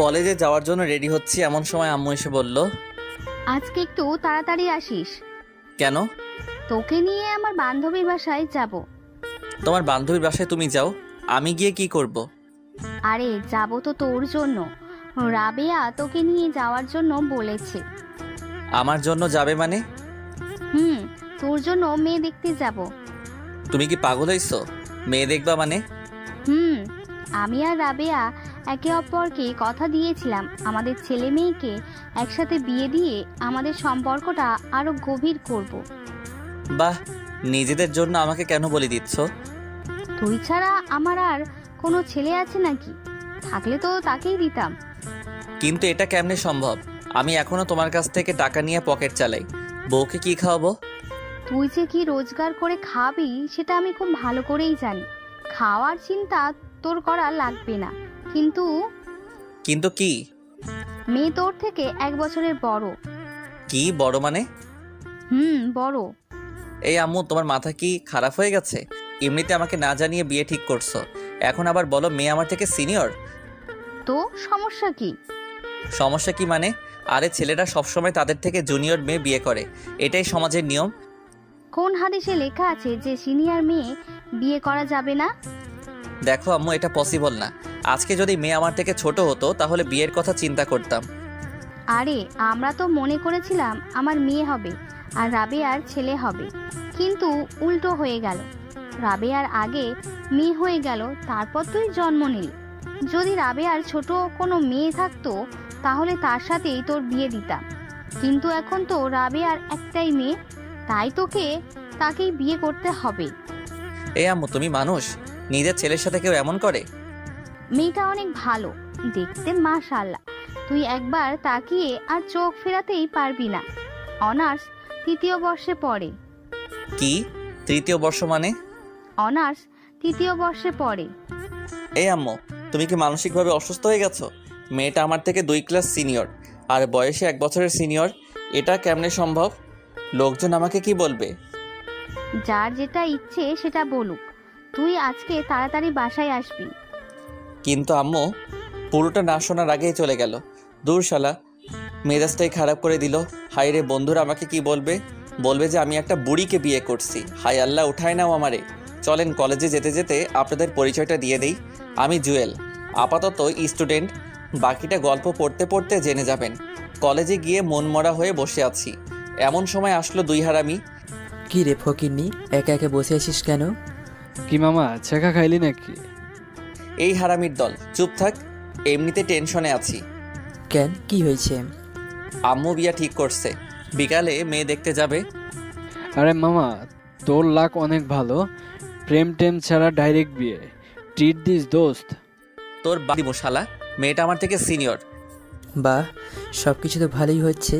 কলেজে যাওয়ার জন্য রেডি হচ্ছি, এমন সময় আম্মু এসে বলল, আজকে একটু তাড়াতাড়ি আসিস। কেন? তোকে নিয়ে আমার বান্ধবীর বাসায় যাব। তোমার বান্ধবীর বাসায় তুমি যাও, আমি গিয়ে কি করব? আরে যাব তো তোর জন্য। রাবেয়া তোকে নিয়ে যাওয়ার জন্য বলেছে। আমার জন্য যাবে মানে? তোর জন্য মেয়ে দেখতে যাব। তুমি কি পাগল হইছো? মেয়ে দেখবা মানে? আমি আর রাবেয়া একে অপরকে কথা দিয়েছিলাম আমাদের ছেলে মেয়েকে একসাথে বিয়ে দিয়ে আমাদের সম্পর্কটা আরো গভীর করব। বাহ, নিজেদের জন্য আমাকে কেন বলে দিচ্ছ? তুই ছাড়া আমার আর কোনো ছেলে আছে নাকি? থাকলে তো তাকেই দিতাম। কিন্তু এটা কেমনে সম্ভব? আমি এখনো তোমার কাছ থেকে টাকা নিয়ে পকেট চালাই, বউকে কি খাওয়াবো? তুই যে কি রোজগার করে খাবি সেটা আমি খুব ভালো করেই জানি। খাওয়ার চিন্তা তোর করা লাগবে না। কিন্তু কিন্তু কি? মেয়ে তোর থেকে 1 বছরের বড়। কি বড় মানে? বড়। এই আম্মু, তোমার মাথা কি খারাপ হয়ে গেছে? এমনিতে আমাকে না জানিয়ে বিয়ে ঠিক করছো, এখন আবার বলো মেয়ে আমার থেকে সিনিয়র। তো সমস্যা কি? সমস্যা কি মানে? আরে ছেলেরা সবসময় তাদের থেকে জুনিয়র মেয়ে বিয়ে করে, এটাই সমাজের নিয়ম। কোন হাদিসে লেখা আছে যে সিনিয়র মেয়ে বিয়ে করা যাবে না? দেখো আম্মু, এটা পসিবল না। আজকে যদি মেয়ে আমার থেকে ছোট হতো তাহলে বিয়ের কথা চিন্তা করতাম। আরে আমরা তো মনে করেছিলাম আমার মেয়ে হবে আর রাবেয়ার ছেলে হবে, কিন্তু উল্টো হয়ে গেল। রাবেয়ার আগে মেয়ে হয়ে গেল, তারপর তুই জন্ম নিলি। যদি রাবেয়ার ছোট কোনো মেয়ে থাকতো তাহলে তার সাথেই তোর বিয়ে দিতাম, কিন্তু এখন তো রাবেয়ার একটাই মেয়ে, তাই তাকেই বিয়ে করতে হবে। এই আম্মু, তুমি মানুষ? নিজের ছেলের সাথে কেউ এমন করে? মেয়েটা অনেক ভালো দেখতে, মাশাআল্লাহ। তুই একবার তাকিয়ে আর চোখ ফেরাতেই পারবি না। অনার্স 3য় বর্ষে পড়ে। কি 3য় বর্ষ মানে? অনার্স 3য় বর্ষে পড়ে। এই আম্মু, তুমি কি মানসিকভাবে অসুস্থ হয়ে গেছো? মেয়েটা আমার থেকে 2 ক্লাস সিনিয়র আর বয়সে 1 বছরের সিনিয়র, এটা কেমনে সম্ভব? লোকজন আমাকে কি বলবে? যার যেটা ইচ্ছে সেটা বলুক, তুই আজকে তাড়াতাড়ি বাসায় আসবি। কিন্তু আম্মু, পুরোটা না শোনার আগেই চলে গেল। দূর শালা, মেজাজটাই খারাপ করে দিল। হাই রে, বন্ধুরা আমাকে কি বলবে? বলবে যে আমি একটা বুড়িকে বিয়ে করছি। হাই আল্লাহ, উঠায় নাও আমারে। চলেন কলেজে যেতে যেতে আপনাদের পরিচয়টা দিয়ে দেই। আমি জুয়েল, আপাতত স্টুডেন্ট, বাকিটা গল্প পড়তে পড়তে জেনে যাবেন। কলেজে গিয়ে মনমরা হয়ে বসে আছি, এমন সময় আসলো 2 হারামি। কি রে ফকিন্নি, একা একা বসে আছিস কেন? কি মামা, ছেঁকা খাইলি নাকি? এই হারামির দল, চুপ থাক, এমনিতে টেনশনে আছি। কেন, কি হয়েছে? আম্মু বিয়া ঠিক করছে, বিকালে মেয়ে দেখতে যাবে। আরে মামা, তোর লাক অনেক ভালো, প্রেম টেম ছাড়া ডাইরেক্ট বিয়ে। ট্রিট দিস দোস্ত। তোর বাড়ি মশালা, মেয়েটা আমার থেকে সিনিয়র। বাহ, সব কিছু তো ভালোই হচ্ছে।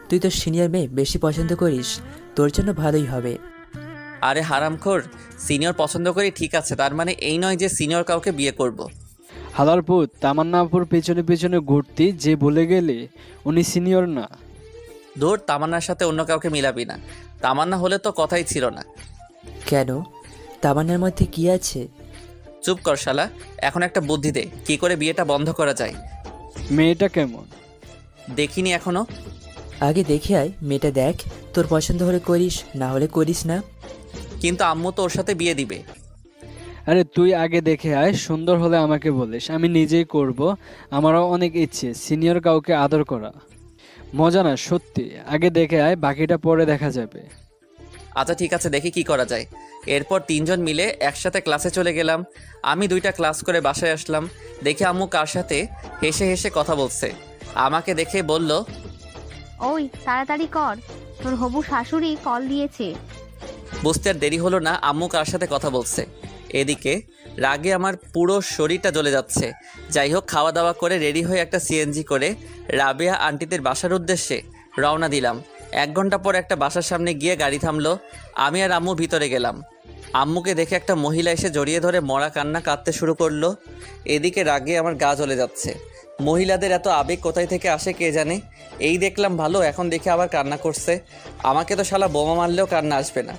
তুই তো সিনিয়র মেয়ে বেশি পছন্দ করিস, তোর জন্য ভালোই হবে। আরে হারামখোর, সিনিয়র পছন্দ করি ঠিক আছে, তার মানে এই নয় যে সিনিয়র কাউকে বিয়ে করব। হালারপুর তামান্নাপুর পেছনে পেছনে ঘুরতি, যে বলে গেলে উনি সিনিয়র না। ধুর, তামান্নার সাথে অন্য কাউকে মিলাবি না। তামান্না হলে তো কথাই ছিল না। কেন, তামান্নার মধ্যে কি আছে? চুপ কর শালা, এখন একটা বুদ্ধি দে, কি করে বিয়েটা বন্ধ করা যায়। মেয়েটা কেমন? দেখিনি এখনো। আগে দেখে আয়, মেয়েটা দেখ, তোর পছন্দ হলে করিস, না হলে করিস না। কিন্তু আম্মু তো ওর সাথে বিয়ে দিবে। আরে তুই আগে দেখে আয়, সুন্দর হলে আমাকে বলিস, আমি নিজেই করব। আমারও অনেক ইচ্ছে সিনিয়র কাউকে আদর করা। মজা না সত্যি, আগে দেখে আয়, বাকিটা পরে দেখা যাবে। আচ্ছা ঠিক আছে, দেখি কি করা যায়। এরপর 3 জন মিলে একসাথে ক্লাসে চলে গেলাম। আমি 2টা ক্লাস করে বাসায় আসলাম, দেখে আম্মু কার সাথে হেসে হেসে কথা বলছে। আমাকে দেখে বলল, ওই তাড়াতাড়ি কর, তোর হবু শাশুড়ি কল দিয়েছে। বুঝতে আর দেরি হলো না আম্মু কার সাথে কথা বলছে। এদিকে রাগে আমার পুরো শরীরটা জ্বলে যাচ্ছে। যাই হোক, খাওয়া দাওয়া করে রেডি হয়ে একটা সিএনজি করে রাবেয়া আন্টিদের বাসার উদ্দেশ্যে রওনা দিলাম। 1 ঘন্টা পর একটা বাসার সামনে গিয়ে গাড়ি থামলো। আমি আর আম্মু ভিতরে গেলাম। আম্মুকে দেখে একটা মহিলা এসে জড়িয়ে ধরে মরা কান্না কাঁদতে শুরু করলো। এদিকে রাগে আমার গা জ্বলে যাচ্ছে। মহিলাদের এত আবেগ কোথায় থেকে আসে কে জানে। এই দেখলাম ভালো, এখন দেখে আবার কান্না করছে। আমাকে তো শালা বোমা মারলেও কান্না আসবে না।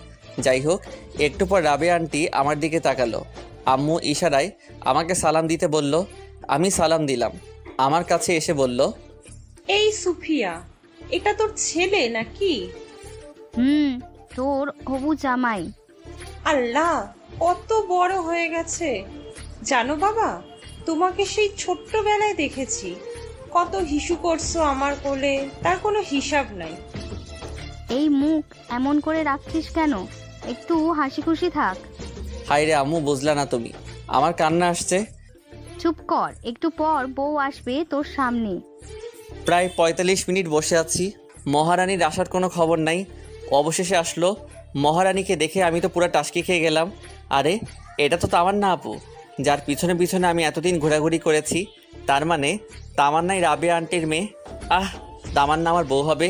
যাই হোক, একটু পর রাবেয়া আন্টি আমার দিকে তাকালো। আম্মু ইশারায় আমাকে সালাম দিতে বলল, আমি সালাম দিলাম। আমার কাছে এসে বলল, এই সুফিয়া, এটা তোর ছেলে নাকি? তোর হবু জামাই। আল্লাহ, কত বড় হয়ে গেছে। জানো বাবা, তোমাকে সেই ছোট্টবেলায় দেখেছি, কত হিসু করছো আমার কোলে, তার কোনো হিসাব নাই। এই মুখ এমন করে রাখছিস কেন? একটু হাসি খুশি থাক। হায় রে আম্মু, বুঝলা না তুমি, আমার কান্না আসছে। চুপ কর, একটু পর বউ আসবে তোর সামনে। প্রায় ৪৫ মিনিট বসে আছি, মহারানীর আসার কোনো খবর নাই। অবশেষে আসলো। মহারানীকে দেখে আমি তো পুরো টাসকি খেয়ে গেলাম। আরে এটা তো তামান্না আপু, যার পিছনে পিছনে আমি এতদিন ঘোরাঘুরি করেছি। তার মানে তামান্নাই রাবেয়া আন্টির মেয়ে। তামান্না আমার বউ হবে,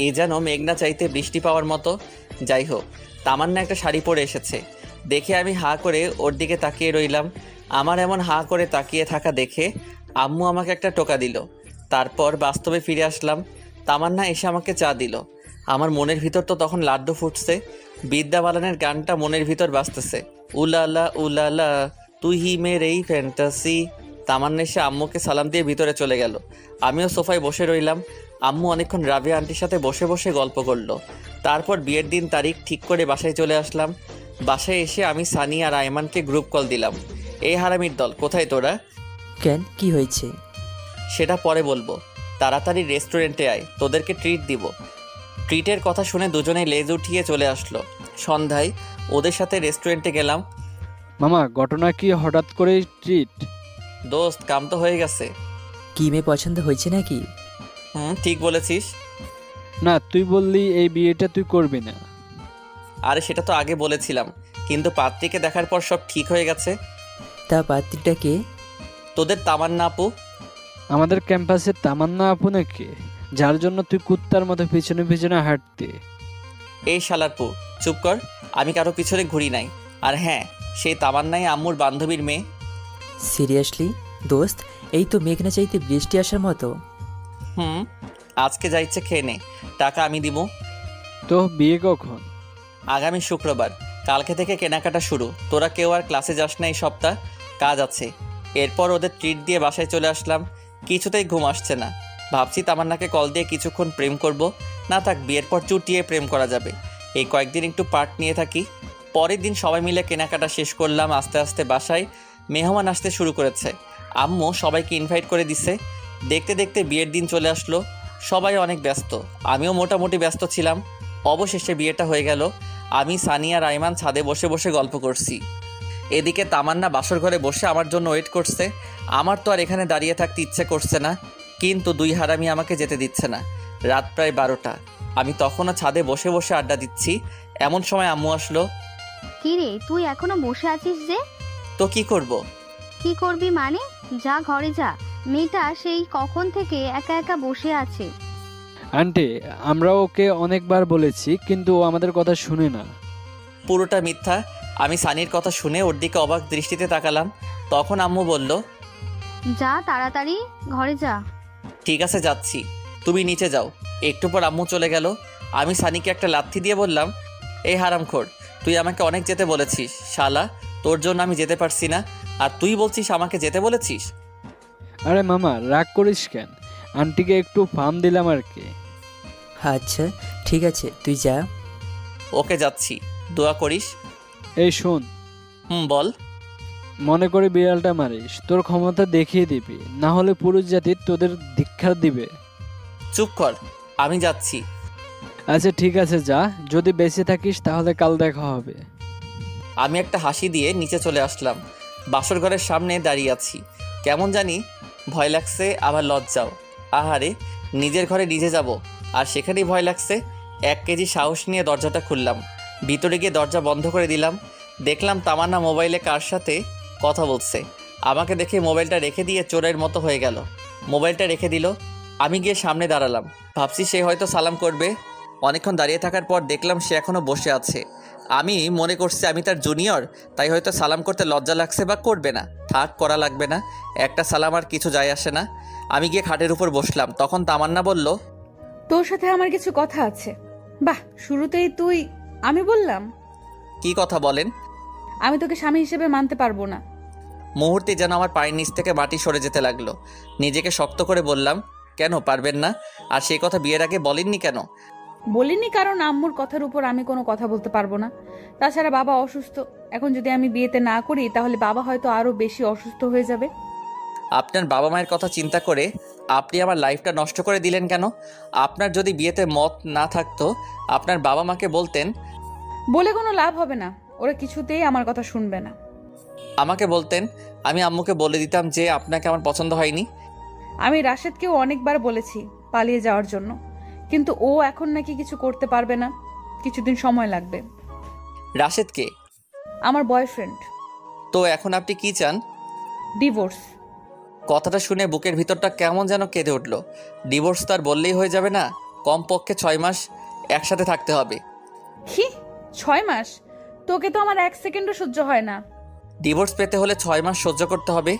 এ যেন মেঘনা চাইতে বৃষ্টি পাওয়ার মতো। যাই হোক, তামান্না একটা শাড়ি পরে এসেছে দেখে আমি হাঁ করে ওর দিকে তাকিয়ে রইলাম। আমার এমন হাঁ করে তাকিয়ে থাকা দেখে আম্মু আমাকে একটা টোকা দিল। তারপর বাস্তবে ফিরে আসলাম। তামান্না এসে আমাকে চা দিল। আমার মনের ভিতর তো তখন লাড্ডু ফুটছে। বিদ্যা বালানের গানটা মনের ভিতর বাজতেছে, উলালা উলালা তুই হি মেরেই ফ্যান্টাসি। তামান্না এসে আম্মুকে সালাম দিয়ে ভিতরে চলে গেল। আমিও সোফায় বসে রইলাম। আম্মু অনেকক্ষণ রাবেয়া আন্টির সাথে বসে বসে গল্প করলো। তারপর বিয়ের দিন তারিখ ঠিক করে বাসায় চলে আসলাম। বাসায় এসে আমি সানি আর আয়মানকে গ্রুপ কল দিলাম। এই হারামির দল, কোথায় তোরা? কেন, কি হয়েছে? সেটা পরে বলবো, তাড়াতাড়ি রেস্টুরেন্টে আয়, তোদেরকে ট্রিট দিব। ট্রিটের কথা শুনে দুজনে লেজ উঠিয়ে চলে আসলো। সন্ধ্যায় ওদের সাথে রেস্টুরেন্টে গেলাম। মামা, ঘটনা কি হঠাৎ করে ট্রিট? দোস্ত, কাম তো হয়ে গেছে। কি মেয়ে পছন্দ হয়েছে নাকি? ঠিক বলেছিস। না, তুই বললি এই বিয়েটা তুই করবি না। আরে সেটা তো আগে বলেছিলাম, কিন্তু পাত্রীকে দেখার পর সব ঠিক হয়ে গেছে। তা পাত্রীটা কে? তোদের তামান্না আপু। আমাদের ক্যাম্পাসের তামান্না আপু নাকি, যার জন্য তুই কুত্তার মতো পিছনে পিছনে হাঁটতে? এই শালারপু, চুপ কর, আমি কারো পিছনে ঘুরি নাই। আর হ্যাঁ, সেই তামান্নাই আম্মুর বান্ধবীর মেয়ে। সিরিয়াসলি দোস্ত, এই তো মেঘনা চাইতে বৃষ্টি আসার মতো। আজকে যা ইচ্ছে খেয়ে নে, টাকা আমি দিব। তো বিয়ে কখন? আগামী শুক্রবার। কালকে থেকে কেনাকাটা শুরু। তোরা কেউ আর ক্লাসে যাস না এই সপ্তাহ, কাজ আছে। এরপর ওদের ট্রিট দিয়ে বাসায় চলে আসলাম। কিছুতেই ঘুম আসছে না। ভাবছি তামান্নাকে কল দিয়ে কিছুক্ষণ প্রেম করব। না থাক, বিয়ের পর চুটিয়ে প্রেম করা যাবে। এই কয়েকদিন একটু পার্ট নিয়ে থাকি। পরের দিন সবাই মিলে কেনাকাটা শেষ করলাম। আস্তে আস্তে বাসায় মেহমান আসতে শুরু করেছে। আম্মু সবাইকে ইনভাইট করে দিছে। দেখতে দেখতে বিয়ের দিন চলে আসলো। সবাই অনেক ব্যস্ত, আমিও মোটামুটি ব্যস্ত ছিলাম। অবশেষে বিয়েটা হয়ে গেল। আমি, সানিয়া, রাইমান ছাদে বসে বসে গল্প করছি। এদিকে তামান্না বাসর ঘরে বসে আমার জন্য ওয়েট করছে। আমার তো আর এখানে দাঁড়িয়ে থাকতে ইচ্ছে করছে না, কিন্তু দুই হারামি আমাকে যেতে দিচ্ছে না। রাত প্রায় 12টা। আমি তখনও ছাদে বসে বসে আড্ডা দিচ্ছি। এমন সময় আম্মু আসলো। কি রে, তুই এখনো বসে আছিস যে? তো কি করব? কি করবি মানে? যা ঘরে যা, মেয়েটা সেই কখন থেকে একা একা বসে আছে। আন্টি, আমরা ওকে অনেকবার বলেছি, কিন্তু ও আমাদের কথা শুনে না। পুরোটা মিথ্যা। আমি সানির কথা শুনে ওর দিকে অবাক দৃষ্টিতে তাকালাম। তখন আম্মু বলল, যা তাড়াতাড়ি ঘরে যা। ঠিক আছে, যাচ্ছি, তুমি নিচে যাও। একটু পর আম্মু চলে গেল। আমি সানিকে একটা লাথি দিয়ে বললাম, এই হারামখোর, তুই আমাকে অনেক যেতে বলেছিস শালা, তোর জন্য আমি যেতে পারছি না, আর তুই বলছিস আমাকে যেতে বলেছিস। আরে মামা, রাগ করিস কেন? আন্টিকে একটু ফার্ম দিলাম আর কি। আচ্ছা ঠিক আছে, তুই যা। ওকে, যাচ্ছি, দোয়া করিস। এই শোন, বল। মনে করে বিড়ালটা মারিস, তোর ক্ষমতা দেখিয়ে দিবি, না হলে পুরুষ জাতি তোদের ধিক্কার দিবে। চুপ কর, আমি যাচ্ছি। আচ্ছা ঠিক আছে, যা। যদি বেঁচে থাকিস তাহলে কাল দেখা হবে। আমি একটা হাসি দিয়ে নিচে চলে আসলাম। বাসর ঘরের সামনে দাঁড়িয়ে আছি। কেমন জানি ভয় লাগছে, আবার লজ্জাও। আহারে, নিজের ঘরে নিজে যাব, আর সেখানেই ভয় লাগছে। 1 কেজি সাহস নিয়ে দরজাটা খুললাম। ভিতরে গিয়ে দরজা বন্ধ করে দিলাম। দেখলাম তামান্না মোবাইলে কার সাথে কথা বলছে। আমাকে দেখে মোবাইলটা রেখে দিয়ে চোরের মতো হয়ে গেল। মোবাইলটা রেখে দিল। আমি গিয়ে সামনে দাঁড়ালাম। ভাবছি সে হয়তো সালাম করবে। অনেকক্ষণ দাঁড়িয়ে থাকার পর দেখলাম সে এখনও বসে আছে। আমি মনে করছি আমি তার জুনিয়র, তাই হয়তো সালাম করতে লজ্জা লাগছে বা করবে না। থাক, করা লাগবে না, একটা সালাম আর কিছু যায় আসে না। আমি গিয়ে খাটের উপর বসলাম। তখন তামান্না বলল, তোর সাথে আমার কিছু কথা আছে। বাহ, শুরুতেই তুই। আমি বললাম, কি কথা বলেন? আমি তোকে স্বামী হিসেবে মানতে পারবো না। মুহূর্তে যেন আমার পায়ের নিচ থেকে মাটি সরে যেতে লাগলো। নিজেকে শক্ত করে বললাম, কেন পারবেন না? আর সেই কথা বিয়ের আগে বলেননি কেন? বলিনি কারণ আম্মুর কথার উপর আমি কোনো কথা বলতে পারবো না। তাছাড়া বাবা অসুস্থ, এখন যদি আমি বিয়েতে না করি তাহলে বাবা হয়তো আরো বেশি অসুস্থ হয়ে যাবে। আপনার বাবা মায়ের কথা চিন্তা করে আপনি আমার লাইফটা নষ্ট করে দিলেন কেন? আপনার যদি বিয়েতে মত না থাকতো আপনার বাবা মাকে বলতেন। বলে কোনো লাভ হবে না, ওরা কিছুতেই আমার কথা শুনবে না। আমাকে বলতেন, আমি আম্মুকে বলে দিতাম যে আপনাকে আমার পছন্দ হয়নি। আমি রাশেদকেও অনেকবার বলেছি পালিয়ে যাওয়ার জন্য, কিন্তু ও এখন নাকি কিছু করতে পারবে না, কিছুদিন সময় লাগবে। রাশেদকে? আমার বয়ফ্রেন্ড। তো এখন আপনি কি চান? ডিভোর্স। কথাটা শুনে বুকের ভিতরটা কেমন যেন কেঁদে উঠল। ডিভোর্স তো আর বললেই হয়ে যাবে না, কমপক্ষে 6 মাস একসাথে থাকতে হবে। কি 6 মাস? তোকে তো আমার 1 সেকেন্ডও সহ্য হয় না। ডিভোর্স পেতে হলে 6 মাস সহ্য করতে হবে।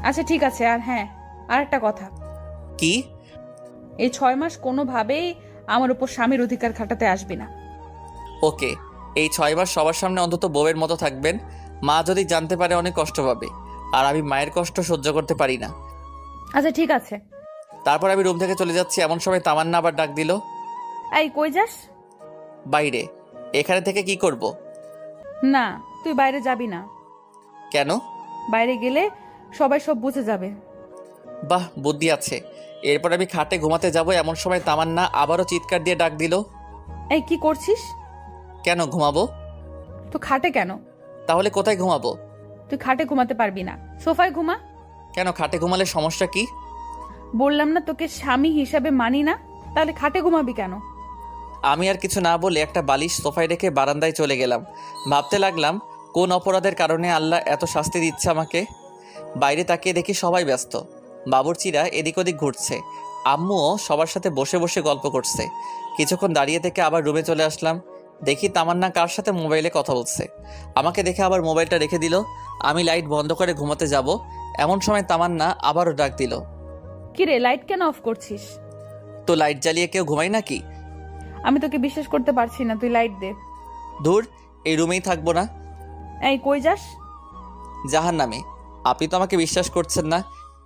আচ্ছা ঠিক আছে, আর হ্যাঁ, আর একটা কথা। কি? এই 6 মাস কোনোভাবেই আমার উপর স্বামীর অধিকার খাটাতে আসবি না। ওকে, এই 6 মাস সবার সামনে অন্তত বউয়ের মতো থাকবেন। মা যদি জানতে পারে অনেক কষ্ট পাবে, আর আমি মায়ের কষ্ট সহ্য করতে পারি না। আচ্ছা ঠিক আছে। তারপর আমি রুম থেকে চলে যাচ্ছি, এমন সময় তামান্না আবার ডাক দিল। এই কই যাস? বাইরে। এখানে থেকে কি করব? না, তুই বাইরে যাবি না। কেন? বাইরে গেলে সবাই সব বুঝে যাবে। বাহ, বুদ্ধি আছে। এরপর আমি খাটে ঘুমাতে যাব, এমন সময় তামান্না আবারও চিৎকার দিয়ে ডাক দিল। এই কি করছিস? কেন ঘুমাবো? তো খাটে কেন? তাহলে কোথায় ঘুমাবো? তুই খাটে ঘুমাতে পারবি না, সোফায় ঘুমা। কেন, খাটে ঘুমালে সমস্যা কি? বললাম না তোকে স্বামী হিসাবে মানি না, তাহলে খাটে ঘুমাবি কেন? আমি আর কিছু না বলে একটা বালিশ সোফায় রেখে বারান্দায় চলে গেলাম। ভাবতে লাগলাম, কোন অপরাধের কারণে আল্লাহ এত শাস্তি দিচ্ছে আমাকে। বাইরে তাকিয়ে দেখি সবাই ব্যস্ত। বাবুর্চিরা এদিক ওদিক ঘুরছে, আম্মুও সবার সাথে বসে বসে গল্প করছে। কিছুক্ষণ দাঁড়িয়ে থেকে আবার রুমে চলে আসলাম। দেখি তামান্না কার সাথে মোবাইলে কথা বলছে। আমাকে দেখে আবার মোবাইলটা রেখে দিল। আমি লাইট বন্ধ করে ঘুমাতে যাব, এমন সময় তামান্না আবারও ডাক দিল। কিরে, লাইট কেন অফ করছিস? তো লাইট জ্বালিয়ে কেউ ঘুমায় নাকি? আমি তোকে বিশ্বাস করতে পারছি না, তুই লাইট দে। ধুর, এই রুমেই থাকবো না। এই কই যাস? জাহান্নামে। আপনি তো আমাকে বিশ্বাস করছেন না,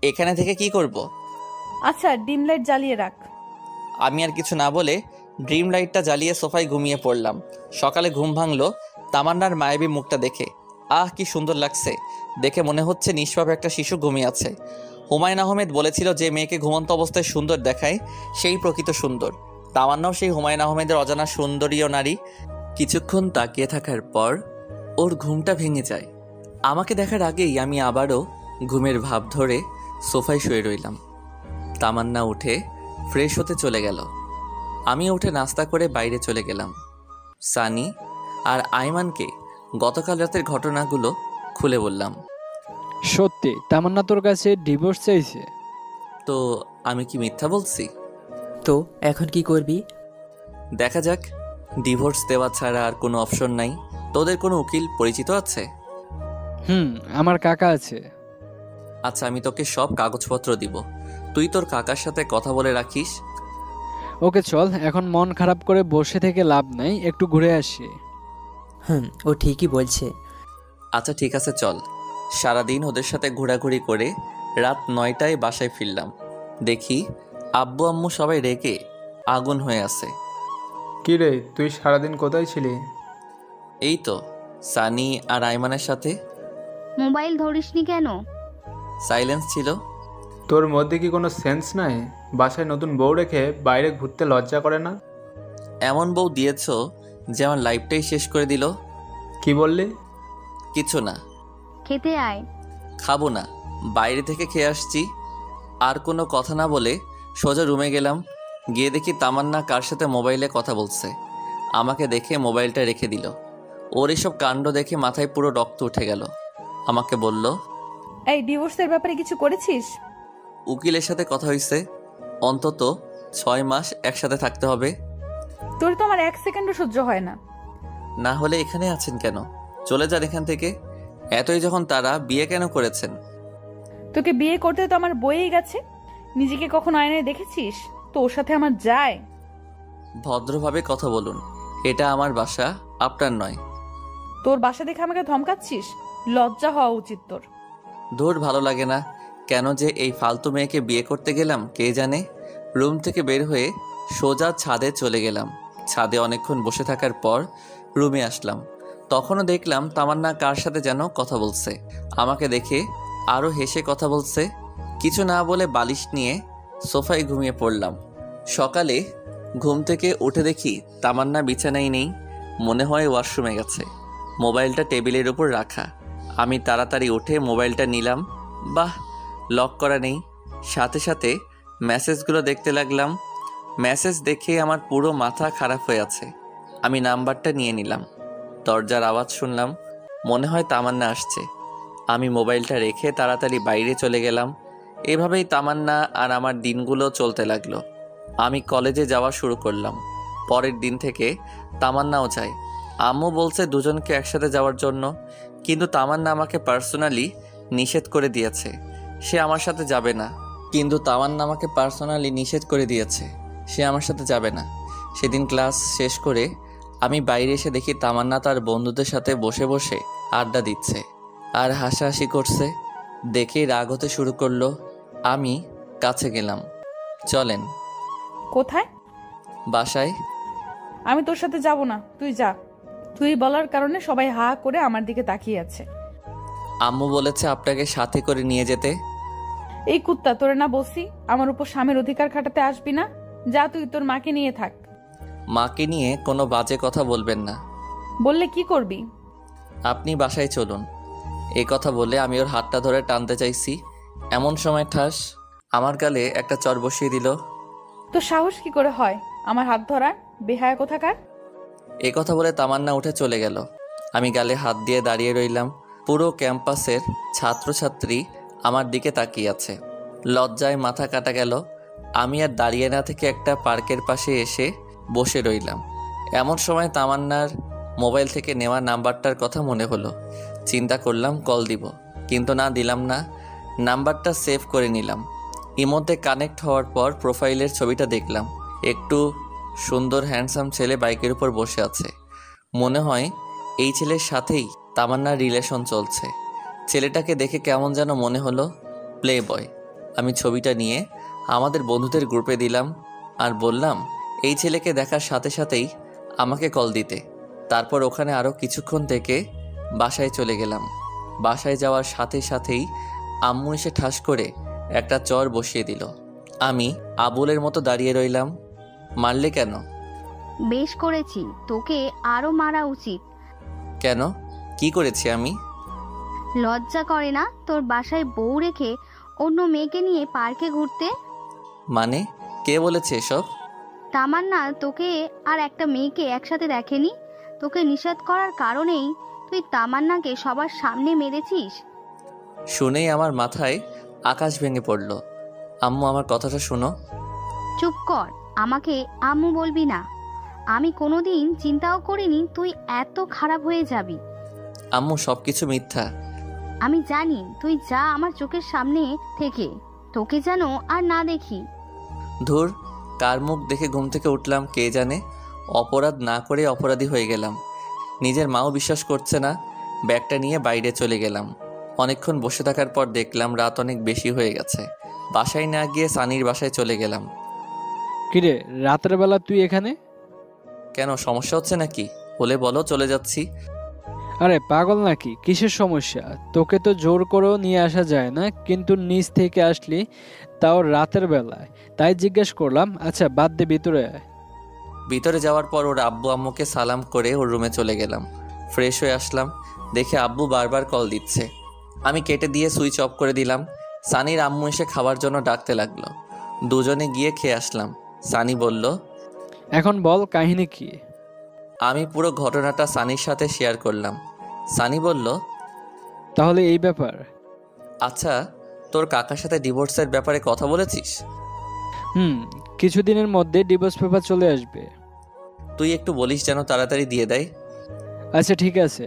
এখানে থেকে কি করব? আচ্ছা, ডিম লাইট জ্বালিয়ে রাখ। আমি আর কিছু না বলে ড্রিম লাইটটা জ্বালিয়ে সোফায় ঘুমিয়ে পড়লাম। সকালে ঘুম ভাঙলো তামান্নার মায়াবী মুখটা দেখে। আহ, কি সুন্দর লাগছে দেখে, মনে হচ্ছে নিষ্পাপ একটা শিশু ঘুমিয়ে আছে। হুমায়ুন আহমেদ বলেছিল, যে মেয়েকে ঘুমন্ত অবস্থায় সুন্দর দেখায় সেই প্রকৃত সুন্দর। তামান্নাও সেই হুমায়ুন আহমেদের অজানা সুন্দরীয় নারী। কিছুক্ষণ তাকিয়ে থাকার পর ওর ঘুমটা ভেঙে যায়। আমাকে দেখার আগেই আমি আবারও ঘুমের ভাব ধরে সোফায় শুয়ে রইলাম। তামান্না উঠে ফ্রেশ হতে চলে গেল। আমি উঠে নাস্তা করে বাইরে চলে গেলাম। সানি আর আইমানকে গতকাল রাতের ঘটনাগুলো খুলে বললাম। সত্যি তামান্না তোর কাছে ডিভোর্স চাইছে? তো আমি কি মিথ্যা বলছি? তো এখন কি করবি? দেখা যাক। ডিভোর্স দেওয়া ছাড়া আর কোনো অপশন নাই। তোদের কোনো উকিল পরিচিত আছে? আমার কাকা আছে। আচ্ছা, আমি তোকে সব কাগজপত্র দিব, তুই তোর কাকার সাথে কথা বলে রাখিস। ওকে চল, এখন মন খারাপ করে বসে থেকে লাভ নাই, একটু ঘুরে আসি। ও ঠিকই বলছে। আচ্ছা ঠিক আছে, চল। সারাদিন ওদের সাথে ঘোরাঘুরি করে রাত 9টায় বাসায় ফিরলাম। দেখি আব্বু আম্মু সবাই রেগে আগুন হয়ে আছে। কি রে, তুই সারাদিন কোথায় ছিলি? এই তো সানি আর আইমানের সাথে। মোবাইল ধরিসনি কেন? সাইলেন্স ছিল। তোর মধ্যে কি কোনো সেন্স নাই? বাসায় নতুন বউ রেখে বাইরে ঘুরতে লজ্জা করে না? এমন বউ দিয়েছ যে আমার লাইফটাই শেষ করে দিল। কি বললি? কিছু না, খেতে আয়। খাবো না, বাইরে থেকে খেয়ে আসছি। আর কোনো কথা না বলে সোজা রুমে গেলাম। গিয়ে দেখি তামান্না কার সাথে মোবাইলে কথা বলছে। আমাকে দেখে মোবাইলটা রেখে দিল। ওর এসব কাণ্ড দেখে মাথায় পুরো রক্ত উঠে গেল। আমাকে বলল, এই ডিভোর্সের ব্যাপারে কিছু করেছিস? উকিলের সাথে কথা হয়েছে, অন্তত 6 মাস একসাথে থাকতে হবে। তোর তো আমার 1 সেকেন্ডও সহ্য হয় না। না হলে এখানে আছেন কেন? চলে যান এখান থেকে। এতই যখন তারা, বিয়ে কেন করেছেন? তোকে বিয়ে করতে তো আমার বইয়েই গেছে। নিজেকে কখনো আয়নায় দেখেছিস? তো ওর সাথে আমার যায়? ভদ্রভাবে কথা বলুন, এটা আমার বাসা, আপনার নয়। তোর বাসা দেখে আমাকে ধমকাচ্ছিস? লজ্জা হওয়া উচিত তোর। ধুর ভালো লাগে না, কেন যে এই ফালতু মেয়েকে বিয়ে করতে গেলাম কে জানে। রুম থেকে বের হয়ে সোজা ছাদে চলে গেলাম। ছাদে অনেকক্ষণ বসে থাকার পর রুমে আসলাম। তখনও দেখলাম তামান্না কার সাথে যেন কথা বলছে। আমাকে দেখে আরও হেসে কথা বলছে। কিছু না বলে বালিশ নিয়ে সোফায় ঘুমিয়ে পড়লাম। সকালে ঘুম থেকে উঠে দেখি তামান্না বিছানায় নেই, মনে হয় ওয়াশরুমে গেছে। মোবাইলটা টেবিলের উপর রাখা। আমি তাড়াতাড়ি উঠে মোবাইলটা নিলাম। বাহ, লক করা নেই। সাথে সাথে মেসেজগুলো দেখতে লাগলাম। মেসেজ দেখে আমার পুরো মাথা খারাপ হয়ে আছে। আমি নাম্বারটা নিয়ে নিলাম। দরজার আওয়াজ শুনলাম, মনে হয় তামান্না আসছে। আমি মোবাইলটা রেখে তাড়াতাড়ি বাইরে চলে গেলাম। এভাবেই তামান্না আর আমার দিনগুলো চলতে লাগলো। আমি কলেজে যাওয়া শুরু করলাম। পরের দিন থেকে তামান্নাও যায়। আম্মু বলছে দুজনকে একসাথে যাওয়ার জন্য, কিন্তু তামান্না আমাকে পার্সোনালি নিষেধ করে দিয়েছে সে আমার সাথে যাবে না। সেদিন ক্লাস শেষ করে আমি বাইরে এসে দেখি তামান্না তার বন্ধুদের সাথে বসে বসে আড্ডা দিচ্ছে আর হাসাহাসি করছে। দেখেই রাগ হতে শুরু করলো। আমি কাছে গেলাম। চলেন। কোথায়? বাসায়। আমি তোর সাথে যাব না, তুই যা। তুই বলার কারণে সবাই হা করে আমার দিকে তাকিয়ে আছে। আম্মু বলেছে আপনাকে সাথে করে নিয়ে যেতে। এই কুত্তা, তোরে না বলছি আমার উপর স্বামীর অধিকার খাটাতে আসবি না? যা, তুই তোর মাকে নিয়ে থাক। মাকে নিয়ে কোনো বাজে কথা বলবেন না। বললে কি করবি? আপনি বাসায় চলুন। এই কথা বলে আমি ওর হাতটা ধরে টানতে চাইছি, এমন সময় ঠাস আমার গালে একটা চড় বসিয়ে দিল। তোর সাহস কি করে হয় আমার হাত ধরার, বেহায়া কোথাকার? এই কথা বলে তামান্না উঠে চলে গেল। আমি গালে হাত দিয়ে দাঁড়িয়ে রইলাম। পুরো ক্যাম্পাসের ছাত্রছাত্রী আমার দিকে তাকিয়ে আছে। লজ্জায় মাথা কাটা গেল। আমি আর দাঁড়িয়ে না থেকে একটা পার্কের পাশে এসে বসে রইলাম। এমন সময় তামান্নার মোবাইল থেকে নেওয়া নাম্বারটার কথা মনে হলো। চিন্তা করলাম কল দিব, কিন্তু না, দিলাম না। নাম্বারটা সেভ করে নিলাম। ইমোতে কানেক্ট হওয়ার পর প্রোফাইলের ছবিটা দেখলাম। একটু সুন্দর হ্যান্ডসাম ছেলে বাইকের উপর বসে আছে। মনে হয় এই ছেলের সাথেই তামান্নার রিলেশন চলছে। ছেলেটাকে দেখে কেমন যেন মনে হলো প্লে বয়। আমি ছবিটা নিয়ে আমাদের বন্ধুদের গ্রুপে দিলাম আর বললাম এই ছেলেকে দেখার সাথে সাথেই আমাকে কল দিতে। তারপর ওখানে আরও কিছুক্ষণ থেকে বাসায় চলে গেলাম। বাসায় যাওয়ার সাথে সাথেই আম্মু এসে ঠাস করে একটা চর বসিয়ে দিল। আমি আবুলের মতো দাঁড়িয়ে রইলাম। মারলে কেন? বেশ করেছি, তোকে আরো মারা উচিত। কেন? কি করেছি আমি? লজ্জা করে না তোর বাসায় বউ রেখে অন্য মেয়েকে নিয়ে পার্কে ঘুরতে? মানে কে বলেছে এসব? তামান্না তোকে আর একটা মেয়েকে একসাথে দেখেনি। তোকে নিষেধ করার কারণেই তুই তামান্নাকে সবার সামনে মেরেছিস। শুনেই আমার মাথায় আকাশ ভেঙে পড়ল। আম্মু আমার কথাটা শুনো। চুপ কর, আমাকে আম্মু বলবি না। আমি কোনোদিন চিন্তাও করিনি তুই এত খারাপ হয়ে যাবি। আম্মু সব কিছু মিথ্যা। আমি জানি, তুই যা আমার চোখের সামনে থেকে, তোকে যেন আর না দেখি। ধুর, কার মুখ দেখে ঘুম থেকে উঠলাম কে জানে। অপরাধ না করে অপরাধী হয়ে গেলাম। নিজের মাও বিশ্বাস করছে না। ব্যাগটা নিয়ে বাইরে চলে গেলাম। অনেকক্ষণ বসে থাকার পর দেখলাম রাত অনেক বেশি হয়ে গেছে। বাসায় না গিয়ে সানির বাসায় চলে গেলাম। কিরে, রাতের বেলা তুই এখানে? কেন, সমস্যা হচ্ছে নাকি? হলে বলো, চলে যাচ্ছি। আরে পাগল নাকি? কিসের সমস্যা? তোকে তো জোর করেও নিয়ে আসা যায় না, কিন্তু নিচ থেকে আসলি, তাও রাতের বেলায়। তাই জিজ্ঞেস করলাম। আচ্ছা বাদ দে, ভিতরে আয়। ভিতরে যাওয়ার পর ওর আব্বু আম্মুকে সালাম করে ওর রুমে চলে গেলাম। ফ্রেশ হয়ে আসলাম, দেখে আব্বু বারবার কল দিচ্ছে। আমি কেটে দিয়ে সুইচ অফ করে দিলাম। সানির আম্মু এসে খাওয়ার জন্য ডাকতে লাগলো। দুজনে গিয়ে খেয়ে আসলাম। সানি বলল, এখন বল কাহিনী কি? আমি পুরো ঘটনাটা সানির সাথে শেয়ার করলাম। সানি বলল, তাহলে এই ব্যাপার? আচ্ছা, তোর কাকার সাথে ডিভোর্সের ব্যাপারে কথা বলেছিস? কিছুদিনের মধ্যে ডিভোর্স পেপার চলে আসবে। তুই একটু বলিস যেন তাড়াতাড়ি দিয়ে দেয়। আচ্ছা ঠিক আছে।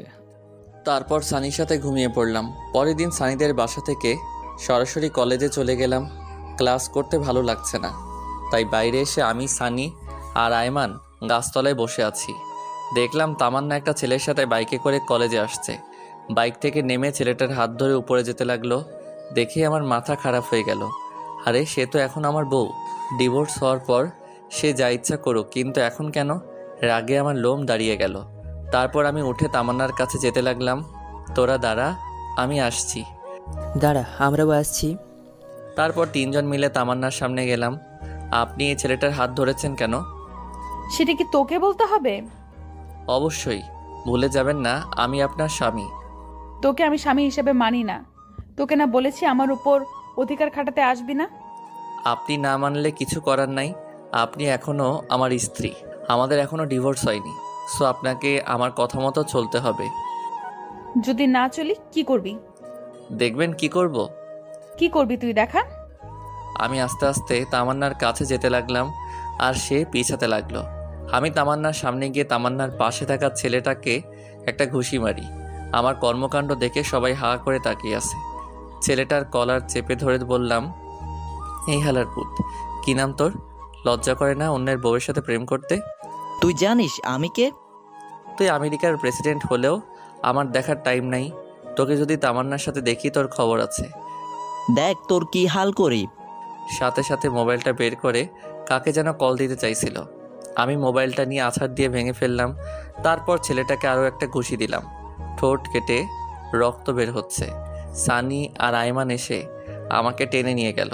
তারপর সানির সাথে ঘুমিয়ে পড়লাম। পরের দিন সানিদের বাসা থেকে সরাসরি কলেজে চলে গেলাম। ক্লাস করতে ভালো লাগছে না, তাই বাইরে এসে আমি, সানি আর আয়মান গাছতলায় বসে আছি। দেখলাম তামান্না একটা ছেলের সাথে বাইকে করে কলেজে আসছে। বাইক থেকে নেমে ছেলেটার হাত ধরে উপরে যেতে লাগলো। দেখে আমার মাথা খারাপ হয়ে গেল। আরে সে তো এখন আমার বউ। ডিভোর্স হওয়ার পর সে যা ইচ্ছা করুক, কিন্তু এখন কেন? রাগে আমার লোম দাঁড়িয়ে গেল। তারপর আমি উঠে তামান্নার কাছে যেতে লাগলাম। তোরা দাঁড়া, আমি আসছি। দাঁড়া, আমরাও আসছি। তারপর তিনজন মিলে তামান্নার সামনে গেলাম। আপনি এই ছেলেটার হাত ধরেছেন কেন? সেটা কি তোকে বলতে হবে? অবশ্যই, ভুলে যাবেন না আমি আপনার স্বামী। তোকে আমি স্বামী হিসেবে মানি না। তোকে না বলেছি আমার উপর অধিকার খাটাতে আসবি না? আপনি না মানলে কিছু করার নাই। আপনি এখনও আমার স্ত্রী, আমাদের এখনও ডিভোর্স হয়নি। সো আপনাকে আমার কথা মতো চলতে হবে। যদি না চলি কি করবি? দেখবেন কি করব। কি করবি তুই দেখা। আমি আস্তে আস্তে তামান্নার কাছে যেতে লাগলাম, আর সে পিছাতে লাগলো। আমি তামান্নার সামনে গিয়ে তামান্নার পাশে থাকা ছেলেটাকে একটা ঘুষি মারি। আমার কর্মকাণ্ড দেখে সবাই হা করে তাকিয়ে আছে। ছেলেটার কলার চেপে ধরে বললাম, এই হালার পুত, কি নাম তোর? লজ্জা করে না অন্যের বউয়ের সাথে প্রেম করতে? তুই জানিস আমি কে? তুই আমেরিকার প্রেসিডেন্ট হলেও আমার দেখার টাইম নাই। তোকে যদি তামান্নার সাথে দেখি তোর খবর আছে। দেখ তোর কি হাল করি। সাথে সাথে মোবাইলটা বের করে কাকে যেন কল দিতে চাইছিল। আমি মোবাইলটা নিয়ে আছাড় দিয়ে ভেঙে ফেললাম। তারপর ছেলেটাকে আরও একটা ঘুষি দিলাম। ঠোঁট কেটে রক্ত বের হচ্ছে। সানি আর আয়মান এসে আমাকে টেনে নিয়ে গেল।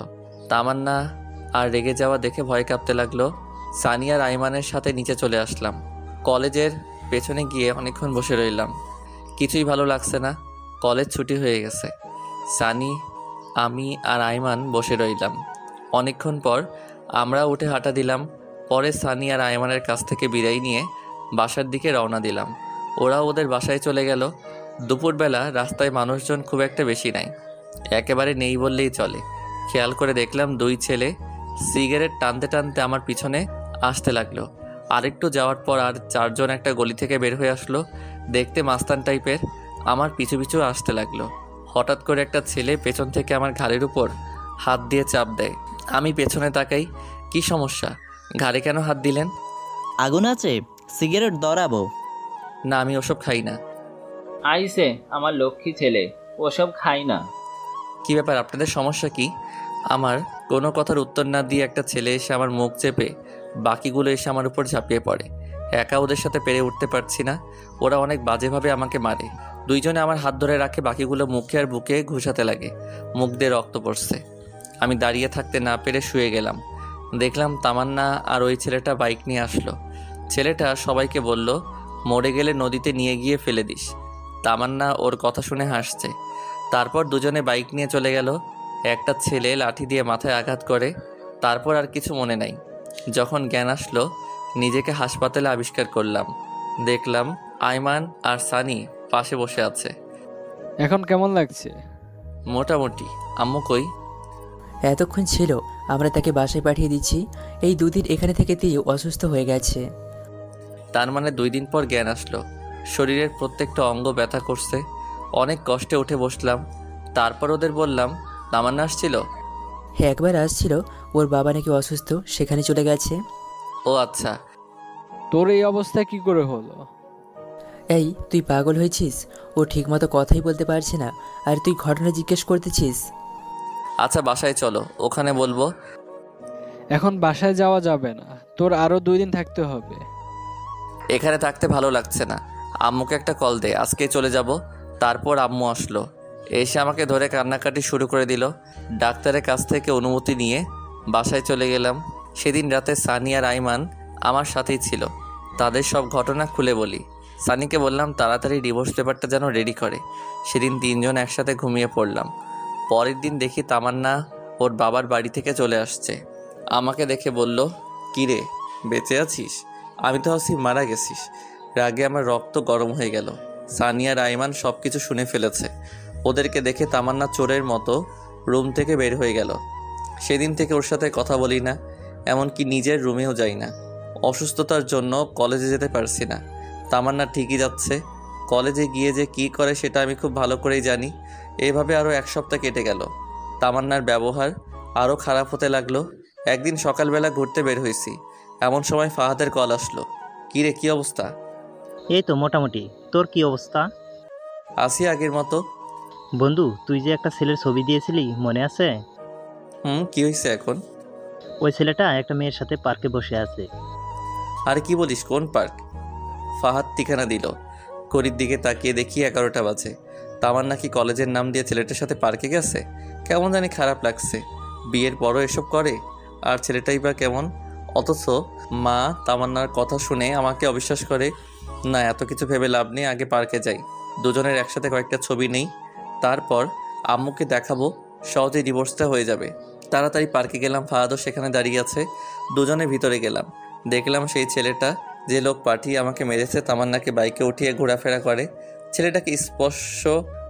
তামান্না আর রেগে যাওয়া দেখে ভয় কাঁপতে লাগলো। সানি আর আয়মানের সাথে নিচে চলে আসলাম। কলেজের পেছনে গিয়ে অনেকক্ষণ বসে রইলাম। কিছুই ভালো লাগছে না। কলেজ ছুটি হয়ে গেছে। সানি, আমি আর আয়মান বসে রইলাম। অনেকক্ষণ পর আমরা উঠে হাঁটা দিলাম। পরে সানি আর আয়মানের কাছ থেকে বিদায় নিয়ে বাসার দিকে রওনা দিলাম। ওরা ওদের বাসায় চলে গেল। দুপুরবেলা রাস্তায় মানুষজন খুব একটা বেশি নাই, একেবারে নেই বললেই চলে। খেয়াল করে দেখলাম দুই ছেলে সিগারেট টানতে টানতে আমার পিছনে আসতে লাগলো। আরেকটু যাওয়ার পর আর চারজন একটা গলি থেকে বের হয়ে আসলো। দেখতে মাস্তান টাইপের, আমার পিছু পিছু আসতে লাগলো। হঠাৎ করে একটা ছেলে পেছন থেকে আমার ঘাড়ের উপর হাত দিয়ে চাপ দেয়। আমি পেছনে তাকাই। কি সমস্যা? ঘাড়ে কেন হাত দিলেন? আগুন আছে, সিগারেট ধরাবো। না, আমি ওসব খাই না। আইসে আমার লক্ষ্মী ছেলে, ওসব খাই না। কি ব্যাপার, আপনাদের সমস্যা কি? আমার কোনো কথার উত্তর না দিয়ে একটা ছেলে এসে আমার মুখ চেপে বাকিগুলো এসে আমার উপর ঝাঁপিয়ে পড়ে। একা ওদের সাথে পেরে উঠতে পারছি না। ওরা অনেক বাজেভাবে আমাকে মারে। দুইজনে আমার হাত ধরে রাখে, বাকিগুলো মুখে আর বুকে ঘুষাতে লাগে। মুখ দিয়ে রক্ত পড়ছে। আমি দাঁড়িয়ে থাকতে না পেরে শুয়ে গেলাম। দেখলাম তামান্না আর ওই ছেলেটা বাইক নিয়ে আসলো। ছেলেটা সবাইকে বলল, মরে গেলে নদীতে নিয়ে গিয়ে ফেলে দিস। তামান্না ওর কথা শুনে হাসছে। তারপর দুজনে বাইক নিয়ে চলে গেল। একটা ছেলে লাঠি দিয়ে মাথায় আঘাত করে। তারপর আর কিছু মনে নাই। যখন জ্ঞান আসলো, নিজেকে হাসপাতালে আবিষ্কার করলাম। দেখলাম আয়মান আর সানি পাশে বসে আছে। এখন কেমন লাগছে? মোটামুটি। আম্মু কই? এতক্ষণ ছিল, আমরা তাকে বাসায় পাঠিয়ে দিচ্ছি। এই দুদিন এখানে থেকে দিয়ে অসুস্থ হয়ে গেছে। তার মানে 2 দিন পর জ্ঞান আসলো। শরীরের প্রত্যেকটা অঙ্গ ব্যথা করছে। অনেক কষ্টে উঠে বসলাম। তারপর ওদের বললাম, তামান্না আসছিল? হ্যাঁ, একবার আসছিল। ওর বাবা নাকি অসুস্থ, সেখানে চলে গেছে। ও আচ্ছা। তোর এই অবস্থা কি করে হলো? এই, তুই পাগল হয়েছিস? ও ঠিকমতো কথাই বলতে পারছে না, আর তুই ঘটনা জিজ্ঞেস করতেছিস? আচ্ছা বাসায় চলো, ওখানে বলবো। এখন বাসায় যাওয়া যাবে না, তোর আরো 2 দিন থাকতে হবে। এখানে থাকতে ভালো লাগছে না। আম্মুকে একটা কল দে, আজকে চলে যাব। তারপর আম্মু আসলো। এসে আমাকে ধরে কান্নাকাটি শুরু করে দিল। ডাক্তারের কাছ থেকে অনুমতি নিয়ে বাসায় চলে গেলাম। সেদিন রাতে সানি আর আইমান আমার সাথেই ছিল। তাদের সব ঘটনা খুলে বলি। সানিকে বললাম তাড়াতাড়ি ডিভোর্স পেপারটা যেন রেডি করে। সেদিন 3 জন একসাথে ঘুমিয়ে পড়লাম। পরের দিন দেখি তামান্না ওর বাবার বাড়ি থেকে চলে আসছে। আমাকে দেখে বলল, কিরে বেঁচে আছিস? আমি তো ভাবছি মারা গেছিস। রাগে আমার রক্ত গরম হয়ে গেল। সানি আর আইমান সব কিছু শুনে ফেলেছে। ওদেরকে দেখে তামান্না চোরের মতো রুম থেকে বের হয়ে গেল। সেদিন থেকে ওর সাথে কথা বলি না, এমনকি নিজের রুমেও যাই না। অসুস্থতার জন্য কলেজে যেতে পারছি না। তামান্না ঠিকই যাচ্ছে। কলেজে গিয়ে যে কী করে সেটা আমি খুব ভালো করেই জানি। এইভাবে আরও 1 সপ্তাহ কেটে গেল। তামান্নার ব্যবহার আরও খারাপ হতে লাগলো। একদিন সকালবেলা ঘুরতে বের হয়েছি, এমন সময় ফাহাদের কল আসলো। কী রে, কী অবস্থা? এই তো মোটামুটি। তোর কি অবস্থা? আসি আগের মতো। বন্ধু, তুই যে একটা ছেলের ছবি দিয়েছিলি মনে আছে? কি হয়েছে এখন? ওই ছেলেটা একটা মেয়ের সাথে পার্কে বসে আছে। আরে কি বলিস, কোন পার্ক? ফাহাদ ঠিকানা দিল। ঘড়ির দিকে তাকিয়ে দেখি 11টা বাজে। তামান্না কি কলেজের নাম দিয়ে ছেলেটার সাথে পার্কে গেছে? কেমন জানি খারাপ লাগছে। বিয়ের পরও এসব করে। আর ছেলেটাই বা কেমন? অথচ মা তামান্নার কথা শুনে আমাকে অবিশ্বাস করে। না, এত কিছু ভেবে লাভ নেই, আগে পার্কে যাই, দুজনের একসাথে কয়েকটা ছবি নেই, তারপর আম্মুকে দেখাবো, সহজেই ডিভোর্সটা হয়ে যাবে। তাড়াতাড়ি পার্কে গেলাম, ফাহাদও সেখানে দাঁড়িয়ে আছে। দুজনে ভিতরে গেলাম, দেখলাম সেই ছেলেটা যে লোক পাঠিয়ে আমাকে মেরেছে তামান্নাকে বাইকে উঠিয়ে ঘোরাফেরা করে। ছেলেটাকে স্পর্শ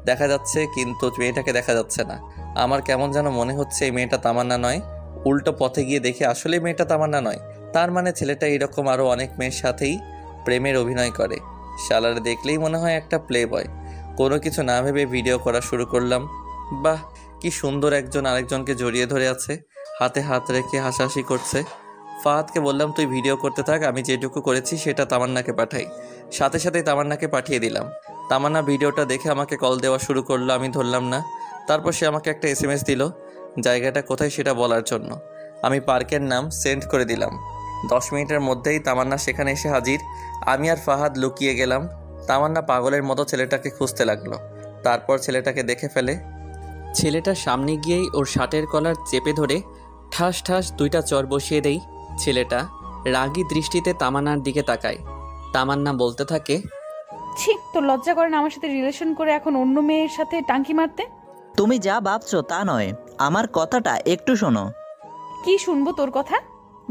দেখা যাচ্ছে কিন্তু মেয়েটাকে দেখা যাচ্ছে না। আমার কেমন যেন মনে হচ্ছে এই মেয়েটা তামান্না নয়। উল্টো পথে গিয়ে দেখি আসলে মেয়েটা তামান্না নয়। তার মানে ছেলেটা এরকম আরও অনেক মেয়ের সাথেই প্রেমের অভিনয় করে। শালারে দেখলেই মনে হয় একটা প্লে বয়। কোনো কিছু না ভেবে ভিডিও করা শুরু করলাম। বাহ, কি সুন্দর একজন আরেকজনকে জড়িয়ে ধরে আছে, হাতে হাত রেখে হাসাহাসি করছে। ফাহাদকে বললাম তুই ভিডিও করতে থাক, আমি যেটুকু করেছি সেটা তামান্নাকে পাঠাই। সাথে সাথেই তামান্নাকে পাঠিয়ে দিলাম। তামান্না ভিডিওটা দেখে আমাকে কল দেওয়া শুরু করলো, আমি ধরলাম না। তারপর সে আমাকে একটা SMS দিল জায়গাটা কোথায় সেটা বলার জন্য। আমি পার্কের নাম সেন্ড করে দিলাম। 10 মিনিটের মধ্যেই তামান্না সেখানে এসে হাজির। আমি আর ফাহাদ লুকিয়ে গেলাম। তামান্না পাগলের মতো ছেলেটাকে খুঁজতে লাগলো। তারপর ছেলেটাকে দেখে ফেলে। ছেলেটার সামনে গিয়েই ওর শার্টের কলার চেপে ধরে ঠাস ঠাস 2টা চড় বসিয়ে দেই। ছেলেটা রাগী দৃষ্টিতে তামান্নার দিকে তাকায়। তামান্না বলতে থাকে, ছি, তোর লজ্জা করে না আমার সাথে রিলেশন করে এখন অন্য মেয়ের সাথে টাঙ্কি মারতে? তুমি যা ভাবছো তা নয়, আমার কথাটা একটু শোনো। কি শুনবো তোর কথা?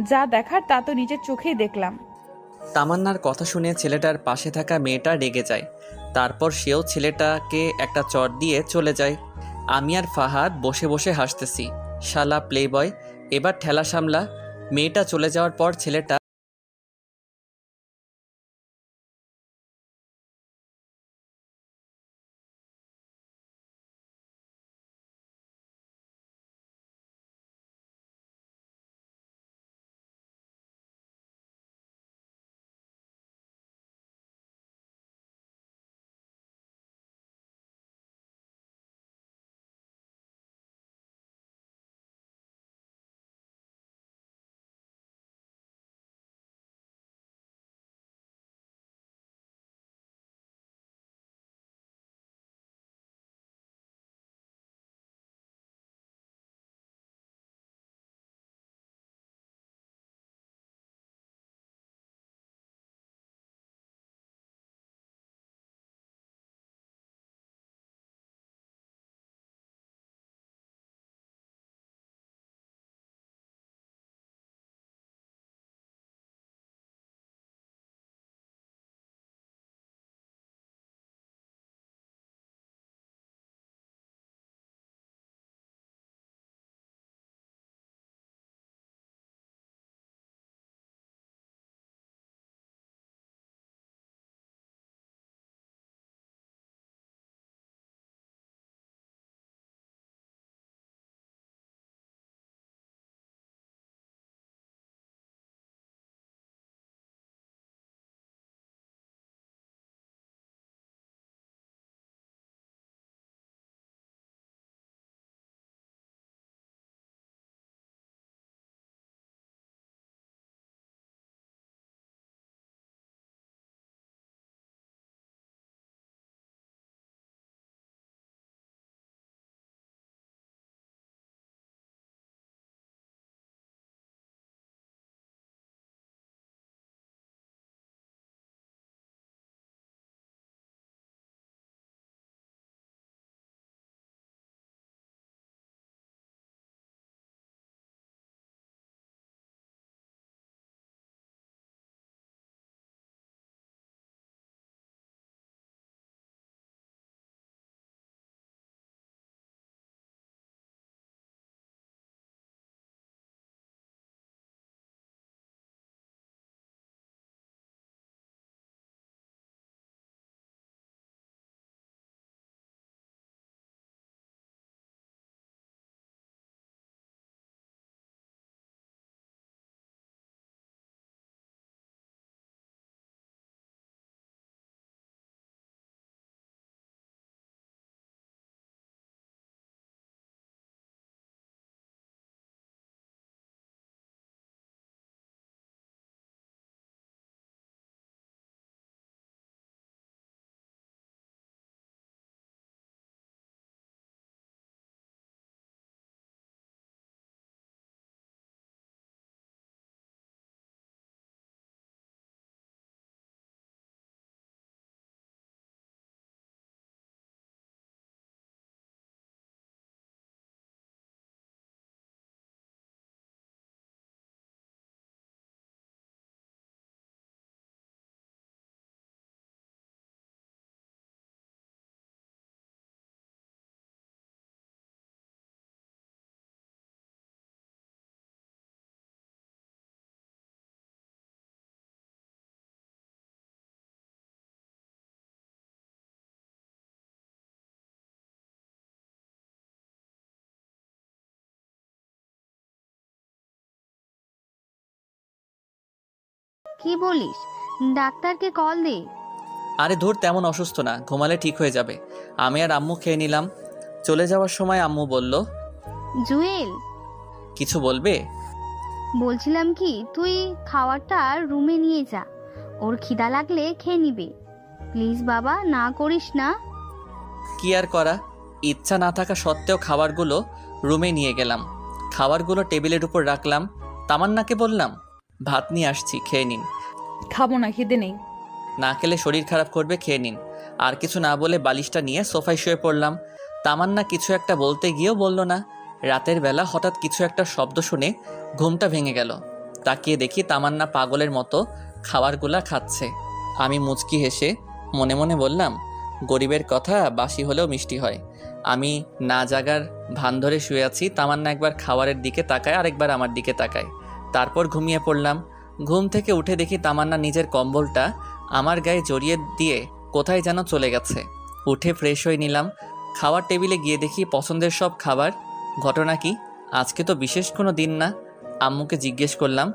যা দেখার তা তো নিজের চোখেই দেখলাম। তামান্নার কথা শুনে ছেলেটার পাশে থাকা মেয়েটা রেগে যায়। তারপর সেও ছেলেটাকে একটা চড় দিয়ে চলে যায়। আমি আর ফাহাদ বসে বসে হাসতেছি। শালা প্লে বয়, এবার ঠেলা সামলা। মেয়েটা চলে যাওয়ার পর ছেলেটা কি বলিস? ডাক্তারকে কল দে। আরে ধুর, তেমন অসুস্থ না, ঘুমালে ঠিক হয়ে যাবে। আমি আর আম্মু খেয়ে নিলাম। চলে যাওয়ার সময় আম্মু বলল, জুয়েল, কিছু বলবে? বলছিলাম কি, তুই খাবারটা রুমে নিয়ে যা, ওর খিদা লাগলে খেয়ে নিবে। প্লিজ বাবা, না করিস না। কি আর করা, ইচ্ছা না থাকা সত্ত্বেও খাবারগুলো রুমে নিয়ে গেলাম। খাবারগুলো টেবিলের উপর রাখলাম। তামান্নাকে বললাম, ভাত নিয়ে আসছি, খেয়ে নিন। খাবো না, খিদে নেই। না খেলে শরীর খারাপ করবে, খেয়ে নিন। আর কিছু না বলে বালিশটা নিয়ে সোফায় শুয়ে পড়লাম। তামান্না কিছু একটা বলতে গিয়েও বলল না। রাতের বেলা হঠাৎ কিছু একটা শব্দ শুনে ঘুমটা ভেঙে গেল। তাকিয়ে দেখি তামান্না পাগলের মতো খাবারগুলা খাচ্ছে। আমি মুচকি হেসে মনে মনে বললাম, গরিবের কথা বাসি হলেও মিষ্টি হয়। আমি না জাগার ভান ধরে শুয়ে আছি, তামান্না একবার খাবারের দিকে তাকায়, আরেকবার আমার দিকে তাকায়। তারপর ঘুমিয়ে পড়লাম। ঘুম থেকে উঠে দেখি তামান্না নিজের কম্বলটা আমার গায়ে জড়িয়ে দিয়ে কোথায় যেন চলে গেছে। উঠে ফ্রেশ হয়ে নিলাম। খাওয়ার টেবিলে গিয়ে দেখি পছন্দের সব খাবার। ঘটনা কি, আজকে তো বিশেষ কোনো দিন না। আম্মুকে জিজ্ঞেস করলাম,